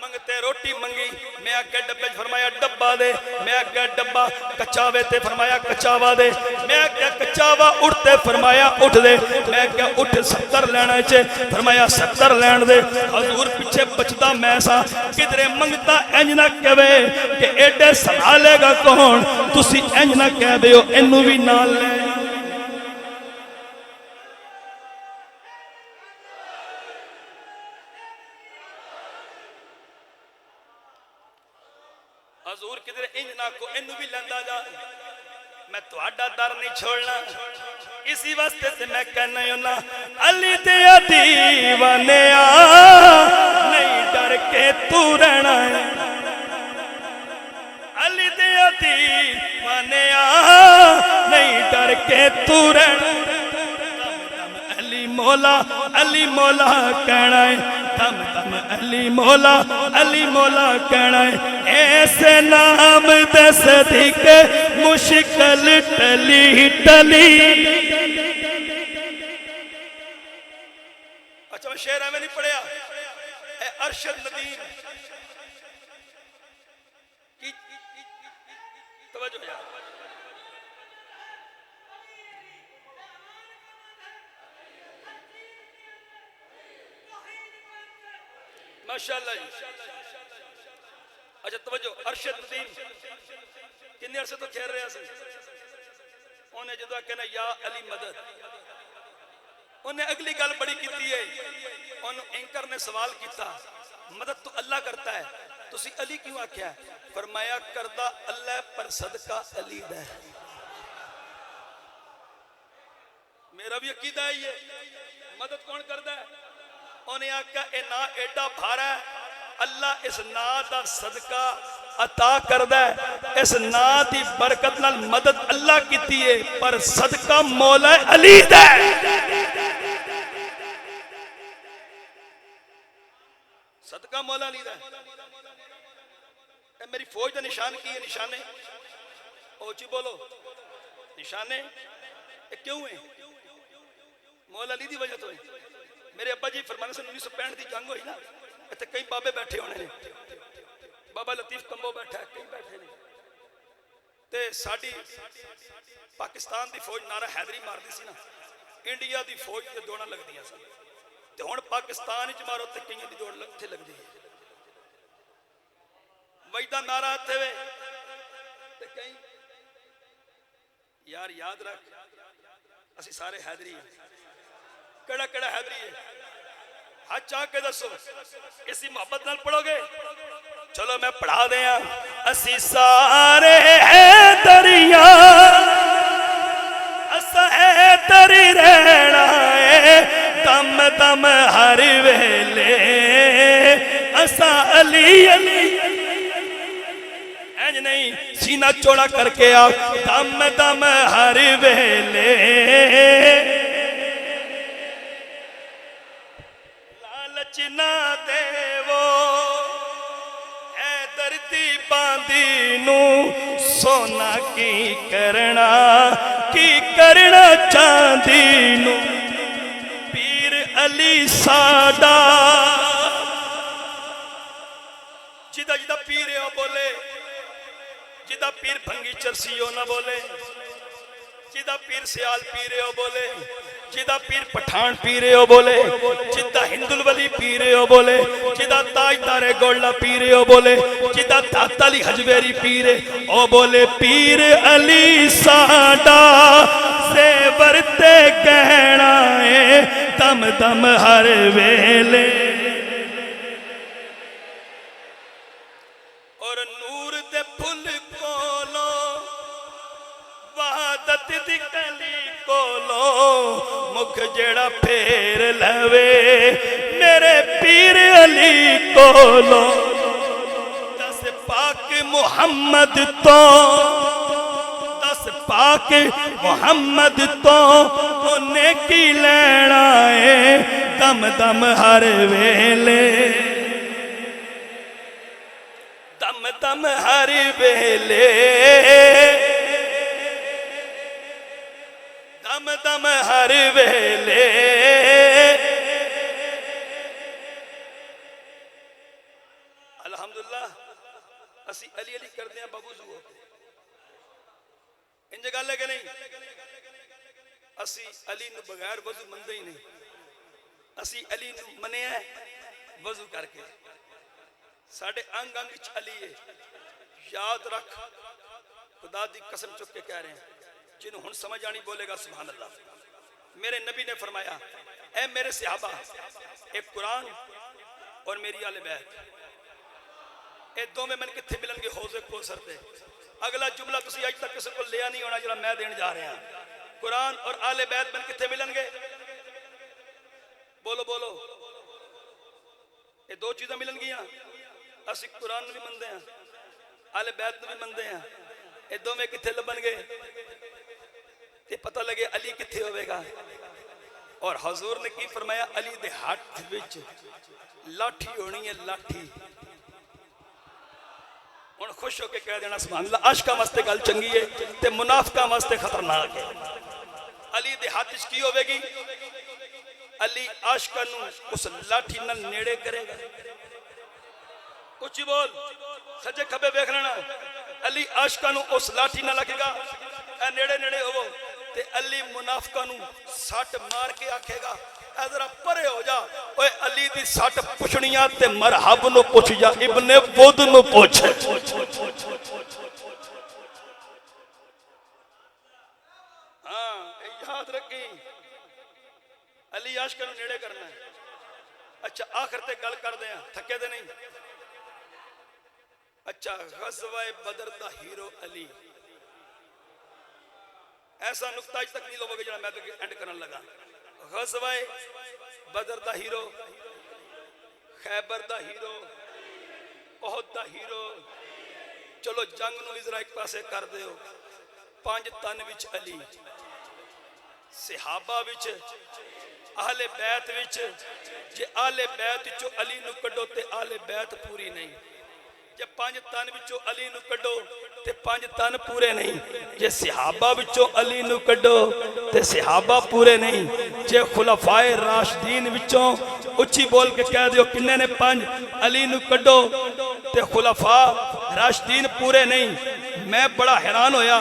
मंगते रोटी मंगी मैं आगे डब्बे फरमाया डब्बा दे। मैं आगे डब्बा कच्चावे ते फरमाया कच्चावा दे। मैं आगे कच्चावा उठते फरमाया उठ दे। मैं आगे उठ 70 लैना च फरमाया 70 लैन दे। हजूर पीछे बचदा मैं सा किधरे मंगता इंज ना कहे कि एडे सदा लेगा कौन तुसी इंज ना कह दियो इनू भी नाल ले। हजूर किधरे इंज ना को इनू भी लेंदा जा मैं तुहाडा दर नहीं छोड़ना। इसी वास्ते ते मैं कहना होना अली ते दीवाने नहीं डर के तू रहना है। अली ते दीवाने नहीं डर के तू रहना। अली मौला कहना है दम दम अली मौला कहना है। ऐसे नाम दे सदके मुश्किल टली टली। अच्छा मैं शेर एवं नहीं पढ़िया अरशद नदीम की तवज्जो यार। माशाअल्लाह जी। अच्छा तवज्जो अरशद नदीम किन्ने अरसे तो खेल रहा सी उन्हें जो कहना या अली मदद उन्हें अगली गल बड़ी की है। एंकर ने सवाल किया मदद तो अल्लाह करता है तुसी अली क्यों आख्या। फरमाया करदा अल्लाह पर सदका अली दा। मेरा भी अकीदा है ये मदद कौन करता है। उन्हें आख्या ए ना एडा भारा अल्लाह इस ना दा सदका अता करदा है। इस ना दी बरकत नाल मदद अल्लाह कीती है पर सदका मौला अली दा। सदका मौला अली दा। मेरी फौज का निशान की है निशाने ओची बोलो निशाने क्यों है मौला अली दी वजह तो है। मेरे अब्बा जी फरमाने से 1965 की जंग हुई ना इतने कई बाबे बैठे होने ने। बाबा लतीफ कंबो बैठा है कई बैठे ने ते साडी पाकिस्तान की फौज नारा हैदरी मारती सी ना इंडिया की फौज ते दौड़ा लगदियां सन ते हुण पाकिस्तान च मारो ते कईयां दी दौड़ इत्थे लगदी है। वजदा नारा इत्थे वे ते कई यार याद रख असी सारे हैदरी हैं। केड़ा केड़ा हैदरी है हाथ चाह के दसो इसी मोहब्बत नाल पढ़ोगे। चलो मैं पढ़ा दिया असी सारे हैदरिया असा हैदरी रहना है दम दम हर वेले असा अली अली। इंज नहीं सीना चौड़ा करके आ दम दम हर वेले ना देवो ऐ धरती बांधी नू सोना की करना चांदी नू। पीर अली साडा जिदा जिदा पीर है बोले जिदा पीर भंगी चरसी हो ना बोले जिदा पीर सियाल पी रहे हो बोले जिदा पीर पठान पी रहे हो बोले जिदा हिंदुल वली पी रहे हो बोले जिदा ताजदारे गोल्ला पी रहे हो बोले जिदा दाता अली हजवेरी पी रहे ओ बोले पीर अली साडा से वरते कहना है दम दम हर वेले। और नूर दे फुल कोलो सिद्दीक़ अली कोलो मुख जेड़ा फेर लवे मेरे पीर अली कोलो दस पाक मुहम्मद तो दस पाक मुहम्मद तो उन्हें की लेना है दम दम हर वेले दम दम हर वेले दम दम हर वेले अल्हम्दुलिल्लाह असी अली अली करते हैं बाबू जुओ इंज गल है कि नहीं असी अली नूं बगैर वजू मनदे ही नहीं असी अली नूं मनिया वजू करके साडे अंग अंग च अली है याद रख खुदा दी कसम चुक के कह रहे हैं जिन्हों हुण समझ आनी बोलेगा सुभान अल्लाह मेरे नबी ने फरमाया ऐ मेरे सहाबा एक कुरान और मेरी आले बैत ये दोवें मैंने कित्थे मिलणगे हौज़े कौसर ते अगला जुमला तुसी अज तक किसी को लिया नहीं होना जो मैं देने जा रहा कुरान और आले बैत मैंने कित्थे मिलणगे बोलो बोलो ये दो चीज़ां मिलणगियां असी कुरान भी मनते हैं आले बैत भी मनते हैं ये दोवें कित्थे लभणगे ते पता लगे अली कित्थे होवेगा और हजूर ने की फरमाया अली दे हाथ विच लाठी होनी है लाठी हुण खुश होके कह देना सुभान अल्लाह आशिकां वास्ते गल चंगी है ते मुनाफिकां वास्ते खतरनाक है अली दे हाथ विच की होवेगी अली आशिकां नूं उस लाठी नाल नेड़े करेगा उच्ची बोल सज्जे खब्बे देख लेना अली आशिकां नूं उस लाठी नाल लगेगा ए नेड़े नेड़े होवो ते अली मुनाफिकां नूं सट मार के आखेगा ए जरा परे हो जा ओए अली दी सट पुछणियां ते मरहब नूं पुछ जा इब्ने बुद नूं पुछ हां याद रखी अली आशिकां नूं नेड़े करना है अच्छा आखिर ते गल करदे हां थके दे नहीं अच्छा गज़वा बदर दा हीरो अली ऐसा नुक्ता आज तक नहीं लोगे जो मैं तो एंड करने लगा गज़वा बदर दा हीरो खैबर दा हीरो ओहद दा हीरो चलो जंग नूं भी जरा एक पासे कर दिओ पांच तन विच अली सहाबा विच आहले बैत विच जे आहले बैत चो अली नूं कड्डो ते आहले बैत पूरी नहीं जे पांच तन विचों अली नूं कड्डो ते पांच तन पूरे नहीं जे सहाबा विचों अली नूं कड्डो ते सहाबा पूरे नहीं जे खुलफाए राशिदीन विचों उच्ची बोल के कह दियो किन्ने ने पांच अली नूं कड्डो ते खुलफा राशिदीन पूरे नहीं मैं बड़ा हैरान होया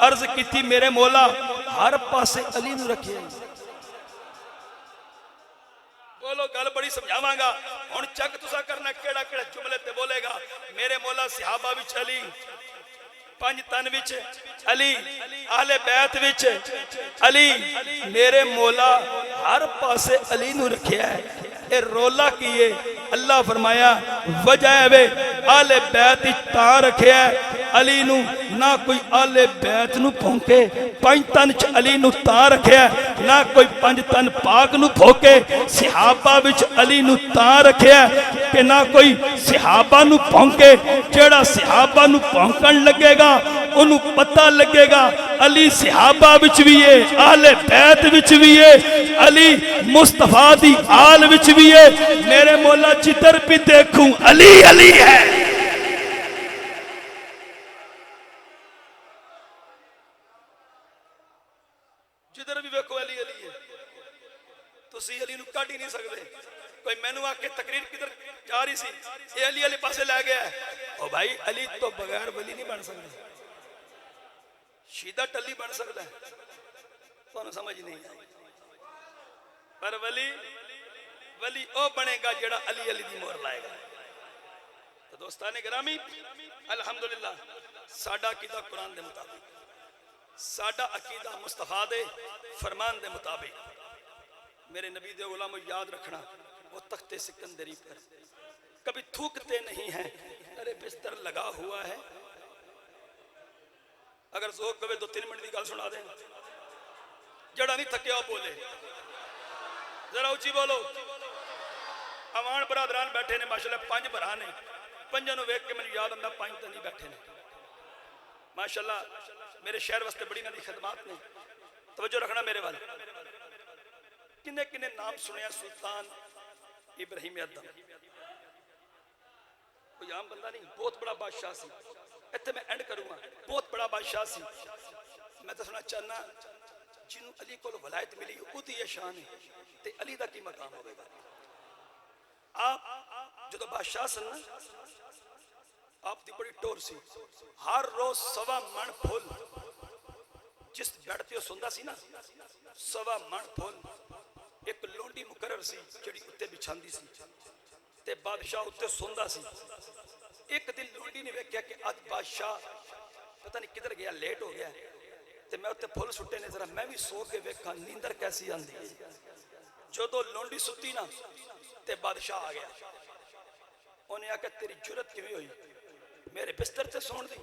अर्ज की मेरे मौला हर पासे अली नूं रखे बोलो गल बड़ी समझावांगा हुण चक तुसा करना केड़ा केड़ा जुमले ते बोलेगा मेरे मौला सहाबा विच अली पंज तन विच अली आहले बैत विच अली मेरे मौला हर पासे अली नूं रखिया है ए रोला की है अल्लाह फरमाया वजह वे आहले बैत तां रखिया अली नूं ना कोई आहले बैत नूं भौंके पंज तन च अली नूं तां रखिया ना कोई पंज तन पाक नूं भौंके सहाबा विच अली नूं तां रखिया कि ना कोई सहाबा नूं भौंके जेड़ा सहाबा नूं भौंकण लगेगा उन्हों पता लगेगा अली सहाबा विच भी है आहले बैत विच भी है अली मुस्तफा दी आल विच भी है मेरे मौला जिधर भी देखूं अली अली है जिधर भी देखो अली अली है तुसी अली नूं कढ ही नहीं सकते कोई मैनू आके तकरीर किधर जा रही सी ये अली अली पासे लै गया ओ भाई अली तो बगैर वली नहीं बन सकता शीदा टली बन सकता है तो समझ नहीं आई पर वली वली ओ बनेगा जेड़ा अली अली दी मोहर लाएगा तो दोस्ताने गिरामी अल्हम्दुलिल्लाह साडा अकीदा कुरान दे मुताबिक साडा अकीदा मुस्तफा दे फरमान दे मुताबिक मेरे नबी दे गुलामों याद रखना वो तख्ते सिकंदरी पर कभी थूकते नहीं हैं अरे बिस्तर लगा हुआ है अगर जोक कवे 2-3 मिनट की गल सुना दें जड़ा नहीं थकिया बोले, जरा उची बोलो। अवान बरादरान बैठे ने माशाल्लाह, 5 भरा ने, 5 वेख के मैं याद आता 5 तो नहीं बैठे ने माशाल्लाह। मेरे शहर वास्ते बड़ी इन्हां दी खिदमत ने। तवज्जो रखना मेरे वाल। किन्ने किन्ने नाम सुनिया सुल्तान इब्राहिम अदम, कोई आम बंदा नहीं, बहुत बड़ा बादशाह सी। इत्थे मैं एंड करूंगा, बहुत बड़ा बादशाह सी। मैं तो सुना चाहना जिन्हों अली को वलायत मिली उदी ये शान है, ते अली दा की मकाम होगा। आप जो बादशाह सन ना, आप दी बड़ी टोर सी। हर रोज 1.25 मन फुल जिस बेड ते सोंदा सी ना, 1.25 मन फुल एक लोंडी मुकर्रर सी जिहड़ी उत्ते बिछांदी सी ते बादशाह उत्ते सोंदा सी। एक दिन लोंडी ने वेख्या कि अज बादशाह पता नहीं किधर गया, लेट हो गया, ते मैं उत्ते फुल सुट्टे ने, जरा मैं भी सो के वेखा नींदर कैसी आंदी है। जो लोंडी सुती ना ते बादशाह आ गया। उन्हें आख्या तेरी जुरत किवें होई मेरे बिस्तर से सोण दी?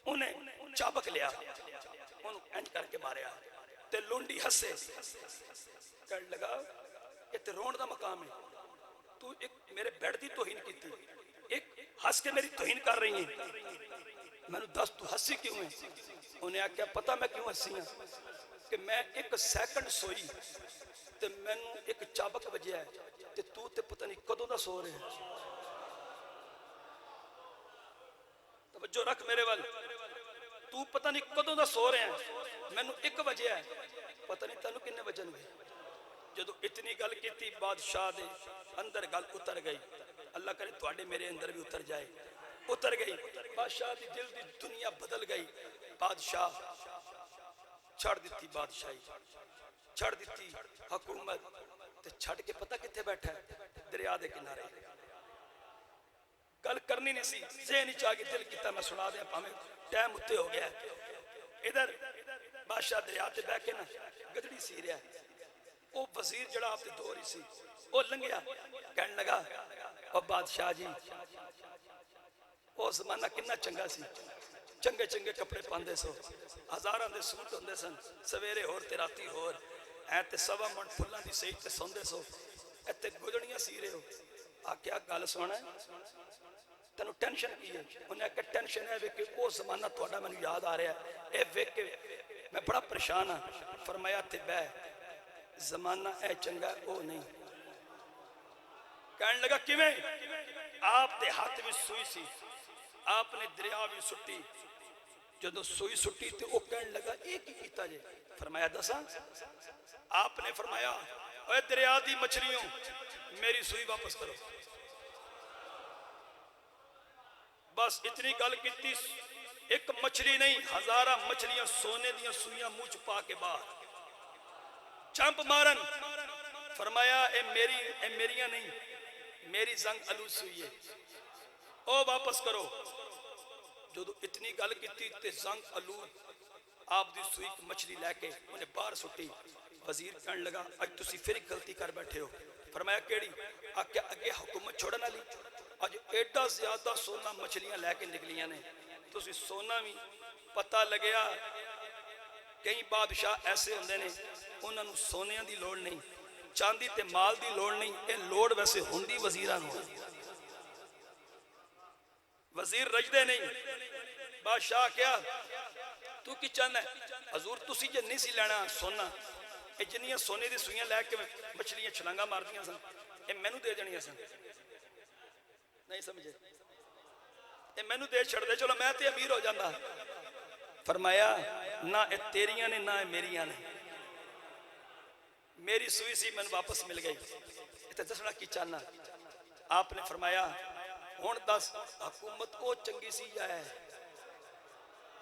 उन्हें चाबक लिया, उन्हें इंज करके मारिया ते लोंडी हसे, कहने लगा ये ते रोण दा मकाम है, तू एक मेरे बेड दी तौहीन कीती, एक हस के मेरी तौहीन कर रही है, मैनू दस तू हसी क्यों है? उन्हें आख्या पता मैं क्यों हसी हाँ कि मैं 1 सैकंड सोई ते मैनू एक चाबक वजया है ते तू ते पता नहीं कदों दा सो रहा है। तवज्जो रख मेरे वाल, तू पता नहीं कदों दा सो रहा है, मैनू 1 वजया है, पता नहीं तेनू किन्ने वजनगे। जदों इतनी गल की बादशाह दे अंदर गल उतर गई, अल्लाह करे तुहाडे मेरे अंदर भी उतर जाए, उतर गई। बादशाह दी दिल दी दुनिया बदल गई। बादशाह छड़ दी बादशाही, छड़ दी हुकूमत ते छड़ के पता किथे बैठा है? दरिया दे किनारे। गल करनी नहीं सी, ज़हन च आ गई, दिल किता मैं सुना दिया, भावें टाइम उत्ते हो गया। इधर बादशाह दरिया ते बैठ के ना गदड़ी सी रहा, वो वजीर जड़ा आपके दौर ही सी, वो लंघिया, कहने लगा ओ बादशाह जी, वो जमाना कितना चंगा सी, चंगे चंगे कपड़े पाते सो, हजारां दे सूट होंदे सन, सवेरे होर ते राती होर, ऐ ते 1.25 मन फुल्लां दी सेज ते सौंदे सो, इत्ते गुजड़ियां सी रहे हो। आख्या गल सुन, तेनू टेंशन की है? उन्हें आख्या टेंशन है कि वो जमाना तुहाडा मैनू याद आ रहा है, ये वेख के मैं बड़ा परेशान हाँ। फरमाया ते बह, जमाना है चंगा वो नहीं। कहने लगा किवें? आपके हाथ में सुई सी, आपने दरिया भी सुट्टी, जो सुई सुट्टी तो वह कहने लगा ये की कीता जे? फरमाया दसा? आपने फरमाया ओए दरिया दी मछलियों मेरी सुई वापस करो। बस इतनी गल की, एक मछली नहीं हजारा मछलियां सोने दियां सुइयां मुंह च पा के बाहर चंप मारन। फरमाया ए मेरियां नहीं, मेरी जंग अलू सुई है, ओ वापस करो। जो इतनी गल की जंग अलू आप दी सुई मछली लैके उन्हें बाहर सुट्टी। वजीर कहने लगा अज तुसी फिर गलती कर बैठे हो। फरमाया केड़ी? आख्या अगे हुकूमत छोड़न वाली, अज एडा ज्यादा सोना मछलियां लैके निकलियां ने, तुसी सोना भी पता लगया। कई बादशाह ऐसे होंदे ने उन्होंने सोने की लोड़ नहीं, चांदी ते माल की लोड़ नहीं, ये लोड़ वैसे होंदी वजीरां नूं। वजीर रजदे नहीं। बादशाह क्या तू की चाहना है? हजूर तुसी जे नहीं सी लेना सोना, ये जिन्नियां सोने दी सुइयां लैके मछलियां छलांगा मारदियां सन, ये मैनू दे देनियां सन। नहीं समझे? ये मैनू दे छड़ दे, चलो मैं ते अमीर हो जाता। फरमाया ना ये तेरियां ने ना मेरियां ने, मेरी सुई सी मैनू वापस मिल गई। इत्थे दसना की चाहना? आपने फरमाया हुण दस हुकूमत ओ चंगी सी है,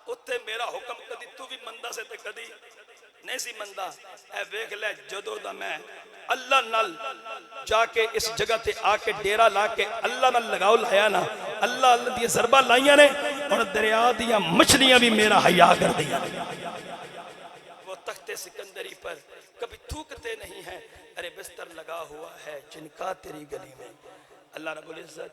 उत्ते मेरा हुक्म कदी तू भी मनदा से ते कदी नहीं सी मनदा। ऐ वेख ले जदों दा मैं अल्लाह नाल जाके इस जगह ते आके डेरा ला के अल्लाह नाल लगाओ लाया ना, अल्लाह अल्लाह दी ज़रबा लाइयां ने, हुण दरिया दियां मछलियां भी मेरा हया कर दियां। वो तख्ते सिकंदरी पर कभी थूकते नहीं है, अरे बिस्तर लगा हुआ है जिनका तेरी गली में। अल्लाह रब्बुल इज्जत